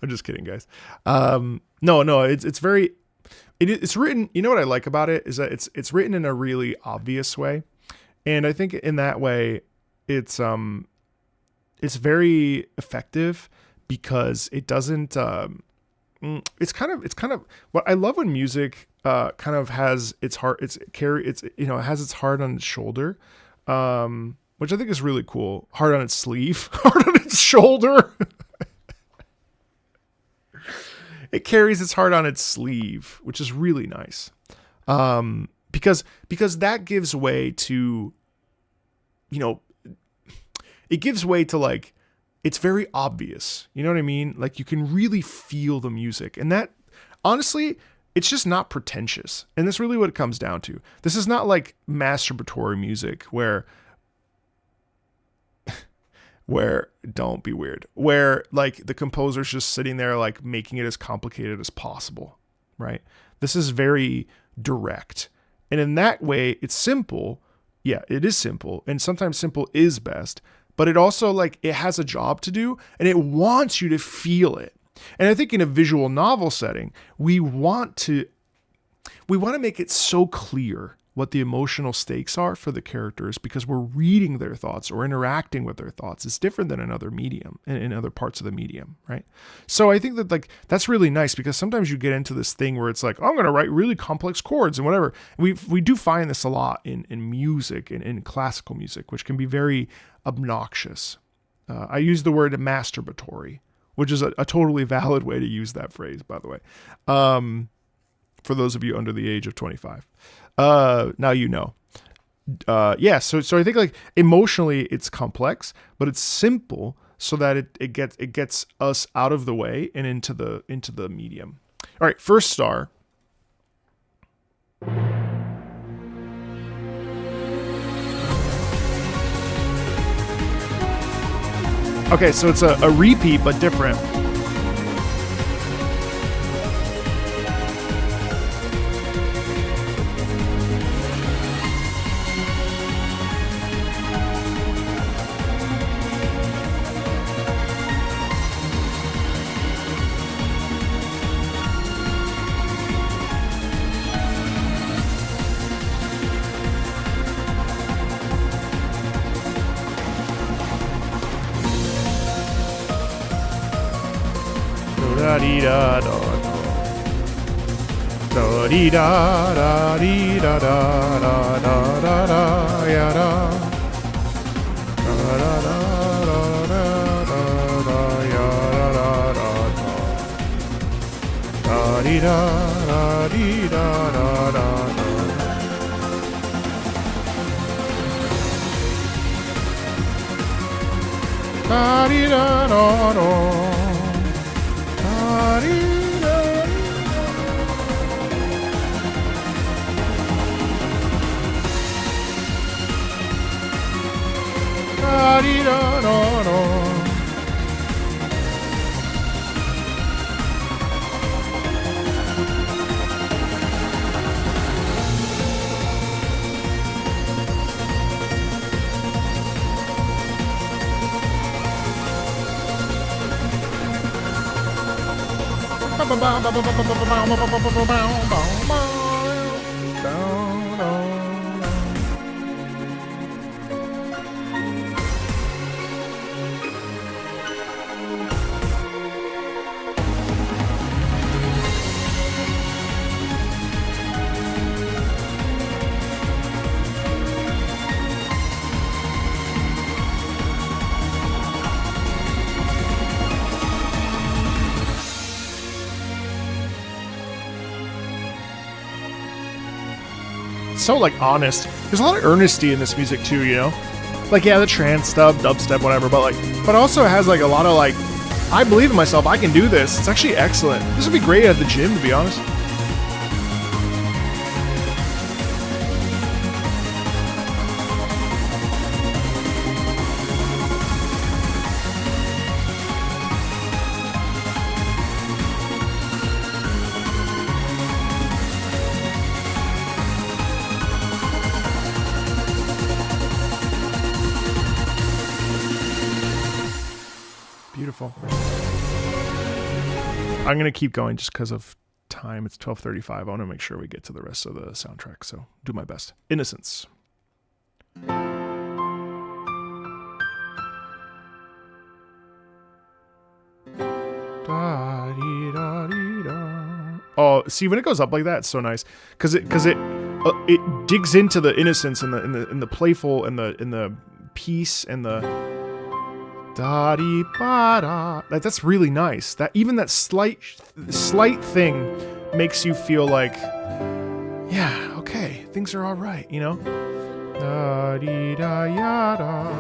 [SPEAKER 1] I'm just kidding, guys. No, it's very. It's written. You know what I like about it is that it's written in a really obvious way, and I think in that way, it's very effective because it doesn't. It's kind of what I love when music kind of has its heart. It has its heart on its shoulder, which I think is really cool. Heart on its sleeve, heart on its shoulder. It carries its heart on its sleeve, which is really nice. Because that gives way to, it gives way to like, it's very obvious. You know what I mean? Like you can really feel the music, and that honestly, it's just not pretentious. And that's really what it comes down to. This is not like masturbatory music where don't be weird, where like the composer's just sitting there like making it as complicated as possible, right? This is very direct, and in that way it's simple. Yeah, it is simple, and sometimes simple is best, but it also like it has a job to do and it wants you to feel it. And I think in a visual novel setting, we want to make it so clear what the emotional stakes are for the characters because we're reading their thoughts or interacting with their thoughts. It's different than another medium, in other parts of the medium, right? So I think that like that's really nice because sometimes you get into this thing where it's like, oh, I'm going to write really complex chords and whatever. We do find this a lot in music and in classical music, which can be very obnoxious. I use the word masturbatory, which is a totally valid way to use that phrase, by the way. For those of you under the age of 25. Now you know. So I think like emotionally it's complex, but it's simple so that it gets us out of the way and into the medium. All right, first star. Okay, so it's a repeat but different. Da dee da da da dee da da dee da da da da da da ya da da da da da da da ya da da dee da dee da da da. Da dee da da da. So like honest. There's a lot of earnesty in this music too, you know? Like yeah, the trance stuff, dubstep, whatever, but also it has like a lot of like, I believe in myself, I can do this. It's actually excellent. This would be great at the gym, to be honest. Beautiful. I'm going to keep going just because of time. It's 12:35. I want to make sure we get to the rest of the soundtrack, so do my best. Innocence. Oh, see, when it goes up like that, it's so nice because it digs into the innocence and the playful and the peace and the da dee ba da. That's really nice. That even that slight thing makes you feel like, yeah, okay, things are all right, you know. Da dee da ya da.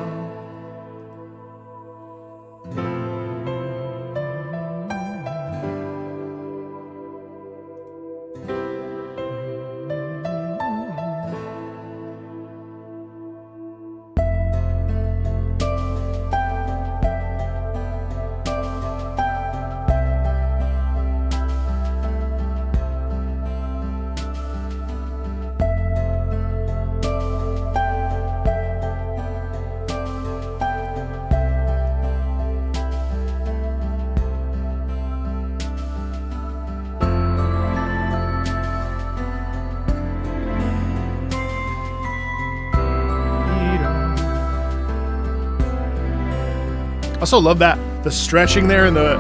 [SPEAKER 1] Also love that the stretching there in the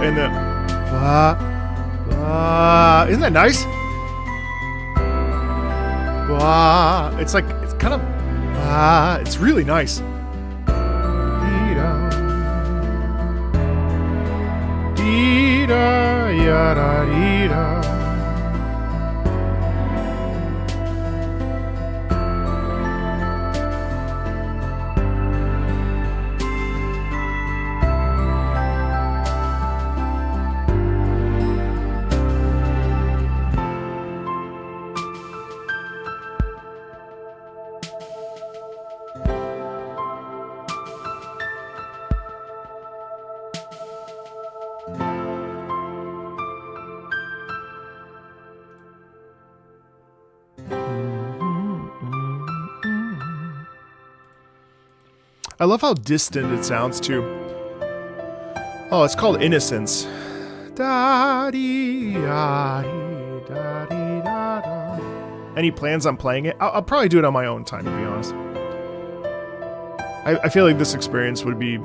[SPEAKER 1] isn't that nice? It's like it's kind of it's really nice. I love how distant it sounds too. Oh, it's called Innocence. Any plans on playing it? I'll probably do it on my own time, to be honest. I feel like this experience would be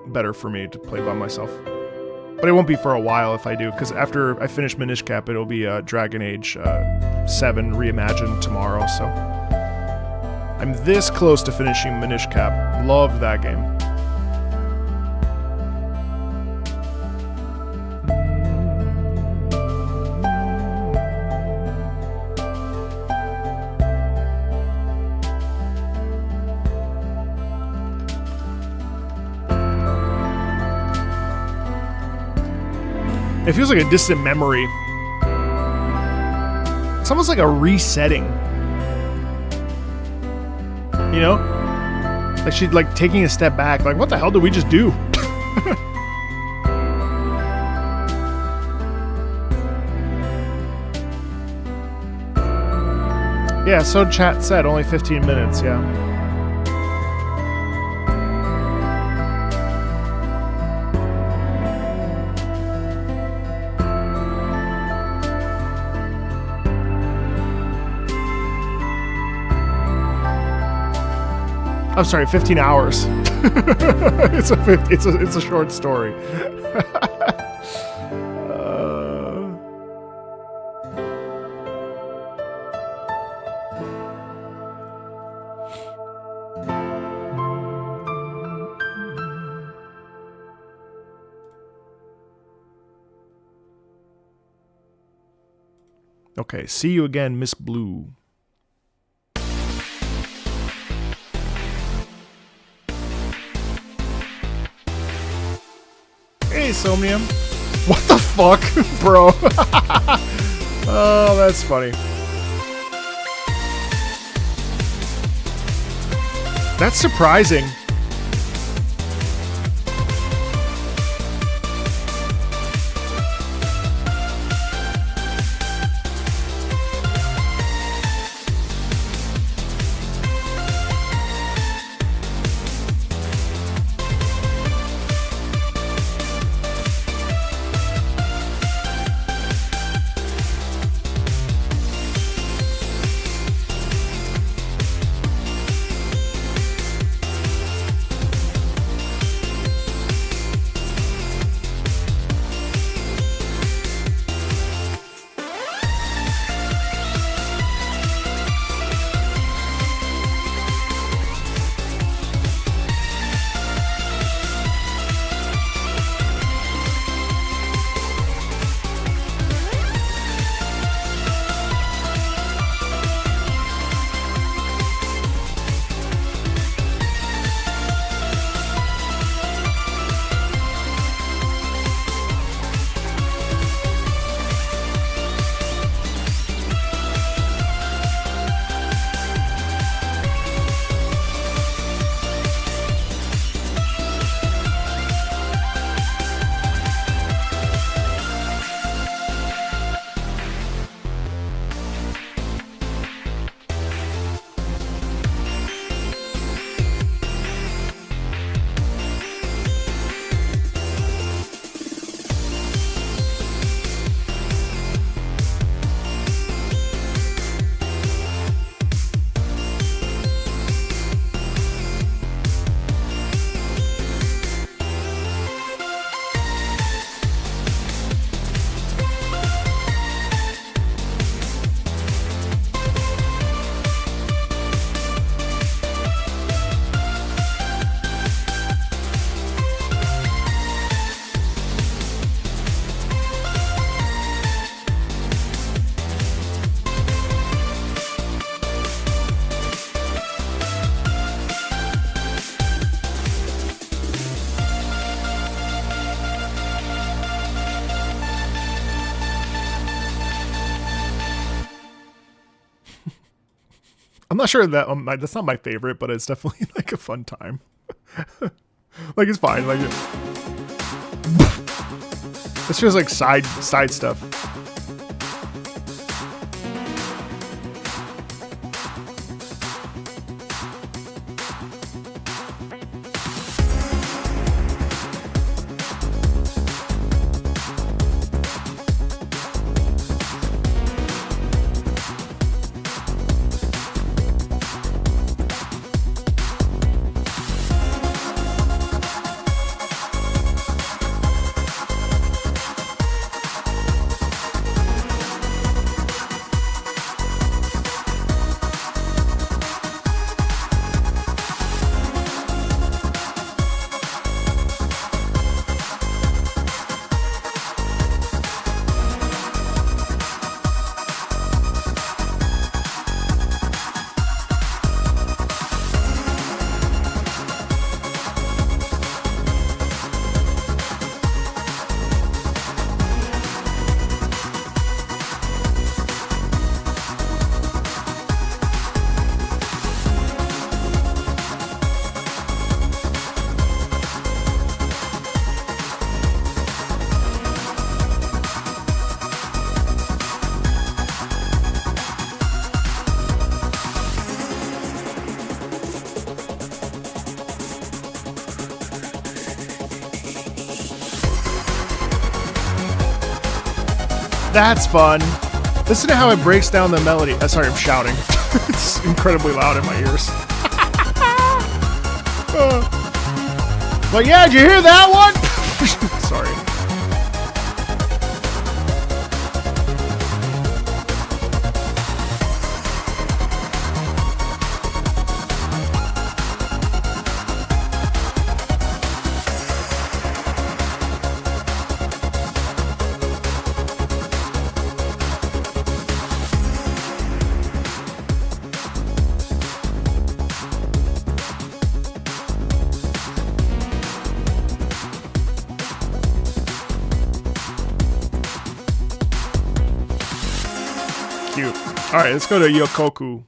[SPEAKER 1] better for me to play by myself. But it won't be for a while if I do, because after I finish Minish Cap, it'll be Dragon Age 7 Reimagined tomorrow, so... I'm this close to finishing Minish Cap. Loved that game. It feels like a distant memory. It's almost like a resetting. You know? Like she's like taking a step back. Like, what the hell did we just do? Yeah, so chat said only 15 minutes, yeah. I'm sorry, 15 hours. It's a short story. Okay, see you again, Miss Blue. Hey, Somnium. What the fuck, bro? Oh, that's funny. That's surprising. I'm not sure that that's not my favorite, but it's definitely like a fun time. Like it's fine. Like this feels like side stuff. That's fun. Listen to how it breaks down the melody. Sorry, I'm shouting. It's incredibly loud in my ears. But yeah, did you hear that one? Sorry. Cute. All right, let's go to Yokoku.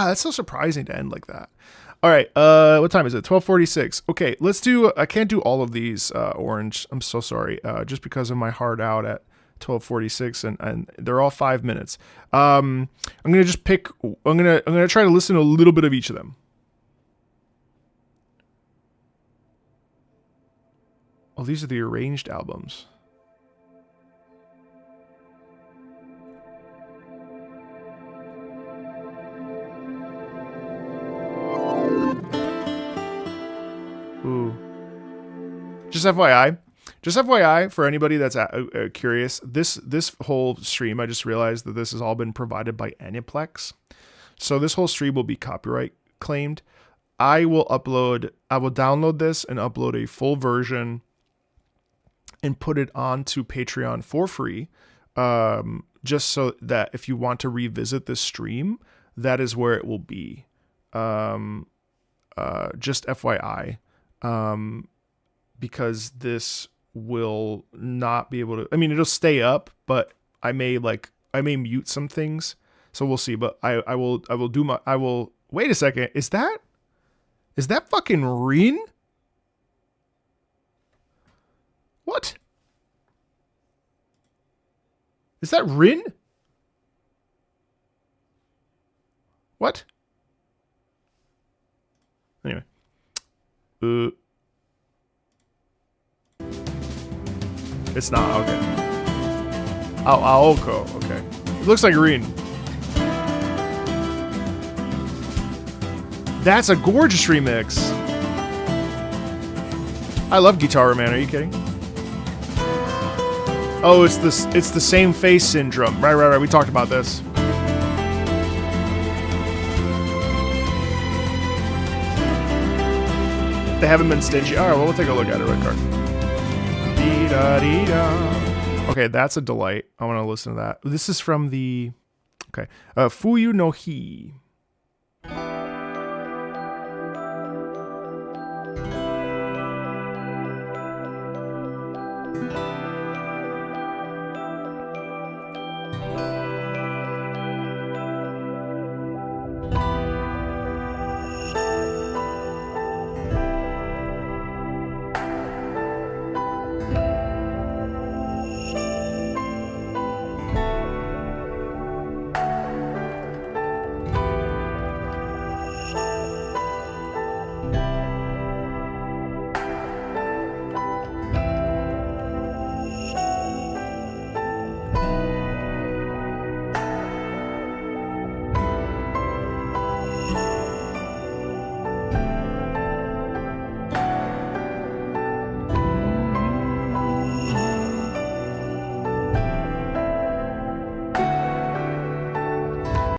[SPEAKER 1] That's so surprising to end like that. All right, what time is it? 12:46. Okay, let's do. I can't do all of these, Orange. I'm so sorry. Just because of my hard out at 12:46, and they're all 5 minutes. I'm gonna just pick. I'm gonna try to listen to a little bit of each of them. Oh, these are the arranged albums. Ooh. Just FYI for anybody that's curious, this whole stream, I just realized that this has all been provided by Aniplex. So this whole stream will be copyright claimed. I will download this and upload a full version and put it onto Patreon for free. Just so that if you want to revisit this stream, that is where it will be. Just FYI. Because this will not be able to, I mean, it'll stay up, but I may mute some things. So we'll see, but I will wait a second. Is that fucking Rin? What? Is that Rin? What? Anyway. It's not, okay. Aoko, okay. It looks like Rin. That's a gorgeous remix. I love Guitar Man, are you kidding? Oh, it's the same face syndrome. Right. We talked about this. They haven't been stingy. All right, well, we'll take a look at it. Red card. Dee-da-dee-da. Okay, that's a delight. I want to listen to that. This is from the... Okay. Fuyu no Hi.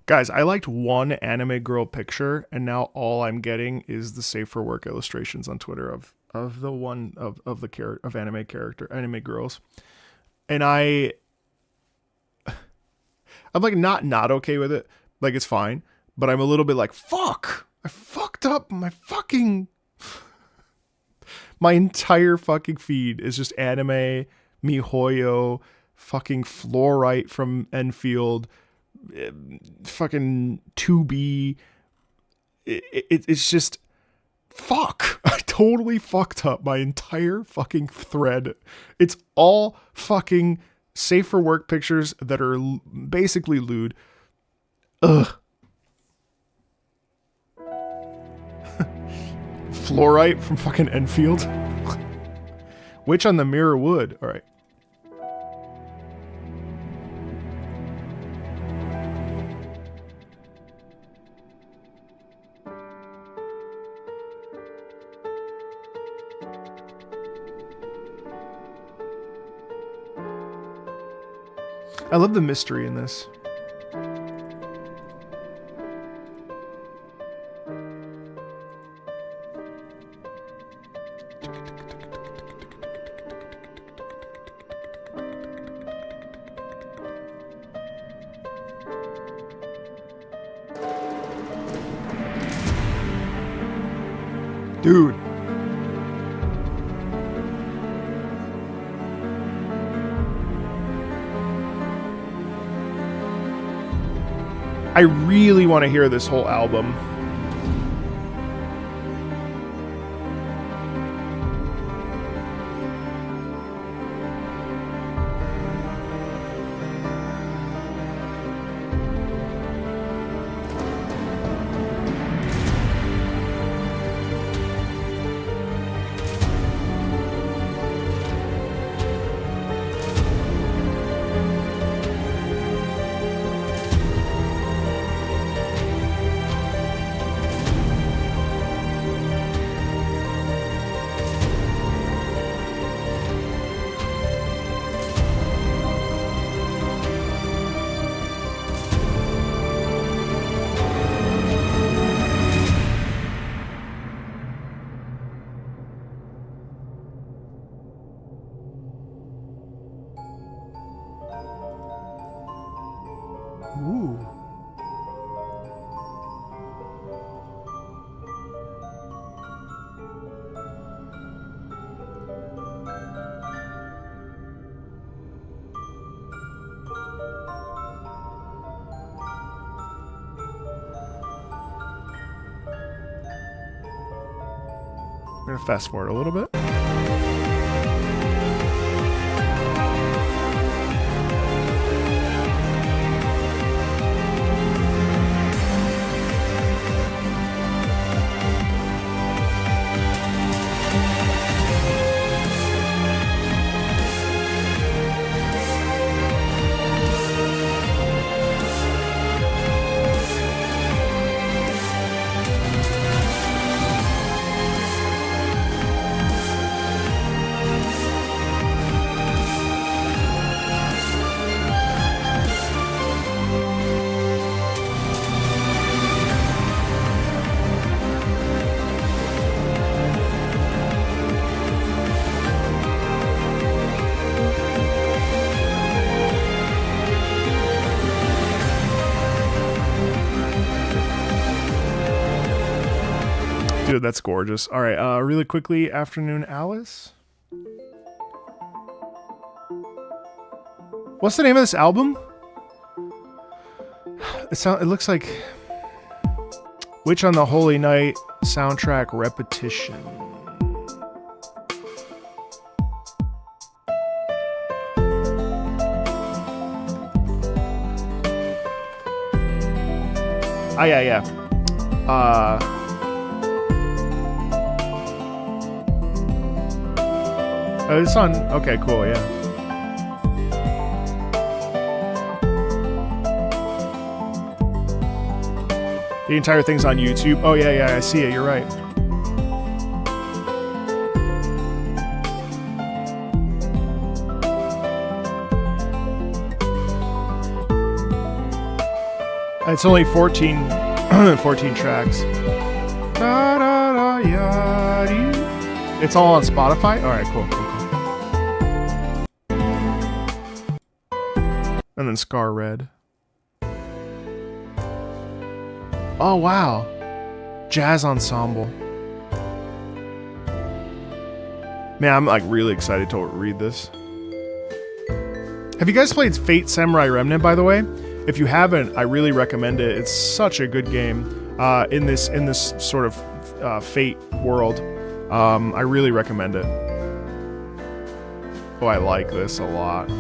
[SPEAKER 1] Guys, I liked one anime girl picture, and now all I'm getting is the safe for work illustrations on Twitter of the one of the character of anime girls, and I'm like not okay with it. Like, it's fine, but I'm a little bit like, fuck, I fucked up my fucking. My entire fucking feed is just anime, MiHoYo, fucking Fluorite from Enfield. Fucking 2B. It's just fuck. I totally fucked up my entire fucking thread. It's all fucking safe for work pictures that are basically lewd. Ugh. Fluorite from fucking Enfield. Witch on the Mirror Wood. All right. I love the mystery in this. Dude. I really want to hear this whole album. Ooh. I'm gonna fast forward a little bit. Dude, that's gorgeous. All right, really quickly, Afternoon Alice. What's the name of this album? It looks like Witch on the Holy Night soundtrack repetition. Ah, yeah. Oh, it's on. Okay, cool. Yeah. The entire thing's on YouTube. Oh yeah, I see it. You're right. It's only 14 tracks. It's all on Spotify? Alright, cool. And then Scar Red. Oh, wow. Jazz ensemble. Man, I'm like really excited to read this. Have you guys played Fate Samurai Remnant, by the way? If you haven't, I really recommend it. It's such a good game in this sort of Fate world. I really recommend it. Oh, I like this a lot.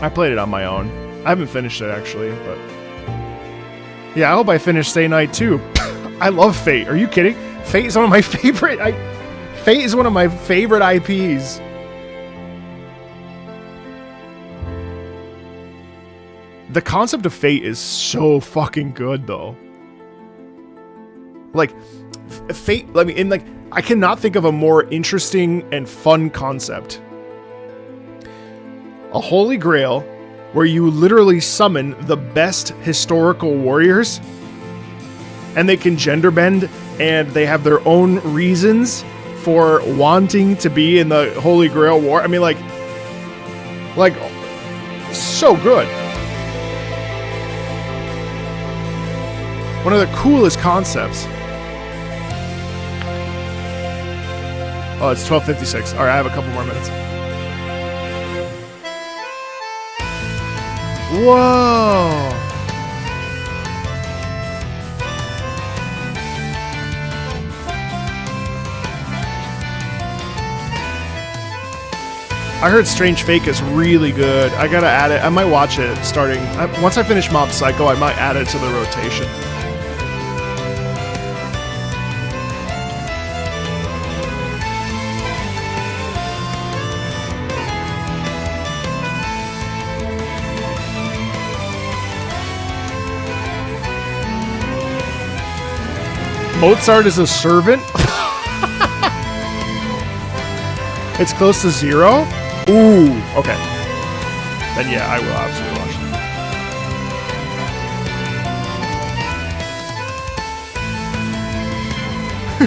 [SPEAKER 1] I played it on my own. I haven't finished it actually, but yeah, I hope I finish Stay Night too. I love Fate. Are you kidding? Fate is one of my favorite. Fate is one of my favorite IPs. The concept of Fate is so fucking good, though. Like, Fate. I mean, I cannot think of a more interesting and fun concept. A holy grail where you literally summon the best historical warriors and they can gender bend and they have their own reasons for wanting to be in the Holy Grail War. I mean, like so good. One of the coolest concepts. Oh, it's 12:56. All right, I have a couple more minutes. Whoa! I heard Strange Fake is really good. I gotta add it. I might watch it starting... once I finish Mob Psycho, I might add it to the rotation. Mozart is a servant? It's close to 0? Ooh, okay. Then yeah, I will absolutely watch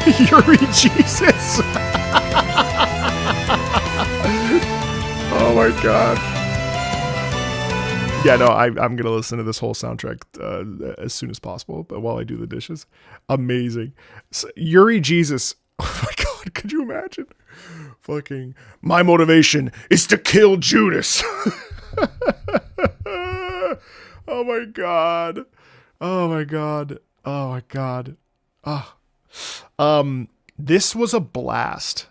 [SPEAKER 1] it. Yuri Jesus! Oh my god. Yeah, no, I'm gonna listen to this whole soundtrack as soon as possible, but while I do the dishes. Amazing. So, Yuri Jesus. Oh my god, could you imagine? Fucking, my motivation is to kill Judas. Oh my god. Oh my god. Oh my god. This was a blast.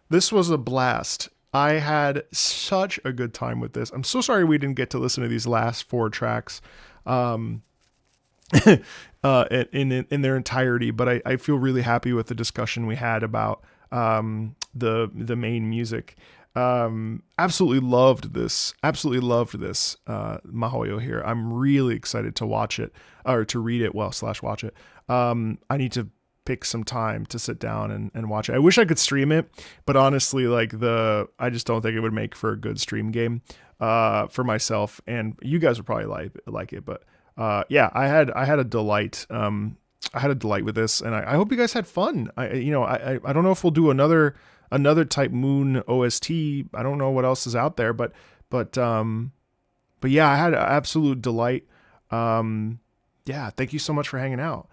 [SPEAKER 1] This was a blast. I had such a good time with this. I'm so sorry we didn't get to listen to these last 4 tracks in their entirety, but I feel really happy with the discussion we had about the main music. Absolutely loved this. Absolutely loved this Mahoyo here. I'm really excited to watch it or to read it. Well, / watch it. I need to pick some time to sit down and watch it. I wish I could stream it, but honestly, like I just don't think it would make for a good stream game for myself, and you guys would probably like it. But yeah, I had a delight. I had a delight with this, and I hope you guys had fun. I don't know if we'll do another Type Moon OST. I don't know what else is out there, but yeah, I had an absolute delight. Yeah, thank you so much for hanging out.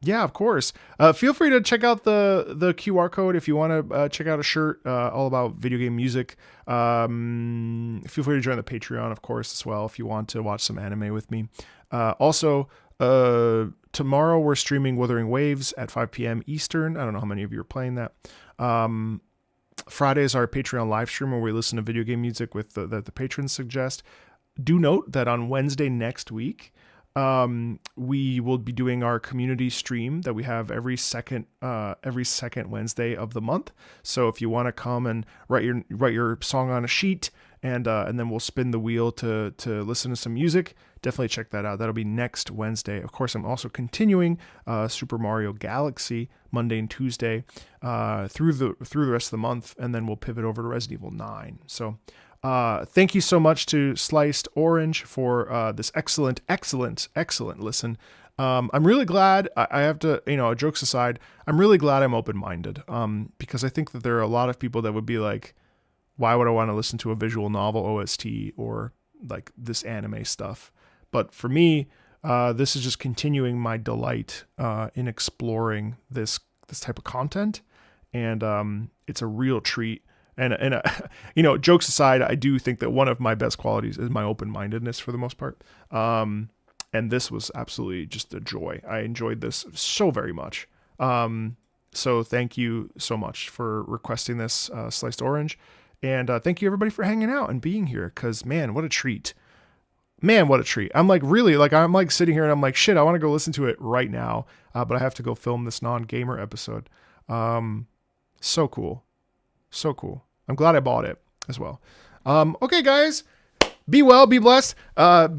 [SPEAKER 1] Yeah, of course. Feel free to check out the QR code if you want to check out a shirt all about video game music. Feel free to join the Patreon, of course, as well, if you want to watch some anime with me. Also, tomorrow we're streaming Wuthering Waves at 5 p.m. Eastern. I don't know how many of you are playing that. Friday is our Patreon live stream where we listen to video game music with that the patrons suggest. Do note that on Wednesday next week, we will be doing our community stream that we have every second Wednesday of the month. So if you want to come and write your song on a sheet, and then we'll spin the wheel to listen to some music, definitely check that out. That'll be next Wednesday. Of course, I'm also continuing Super Mario Galaxy Monday and Tuesday through the rest of the month, and then we'll pivot over to Resident Evil 9. So thank you so much to Sliced Orange for this excellent listen. I'm really glad. I have to, jokes aside, I'm really glad I'm open-minded, because I think that there are a lot of people that would be like, why would I want to listen to a visual novel OST or like this anime stuff? But for me, this is just continuing my delight in exploring this type of content, and it's a real treat. And jokes aside, I do think that one of my best qualities is my open-mindedness for the most part. And this was absolutely just a joy. I enjoyed this so very much. So thank you so much for requesting this, Sliced Orange. And thank you everybody for hanging out and being here. Cause man, what a treat. I'm like, really, like, I'm like sitting here and I'm like, shit, I want to go listen to it right now. But I have to go film this non-gamer episode. So cool. I'm glad I bought it as well. Okay, guys, be well, be blessed,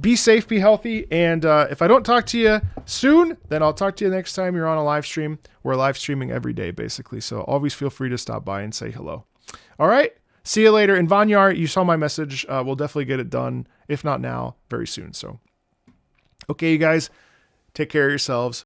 [SPEAKER 1] be safe, be healthy. And if I don't talk to you soon, then I'll talk to you next time you're on a live stream. We're live streaming every day, basically. So always feel free to stop by and say hello. All right. See you later. And Vanyar, you saw my message. We'll definitely get it done. If not now, very soon. So, okay, you guys, take care of yourselves.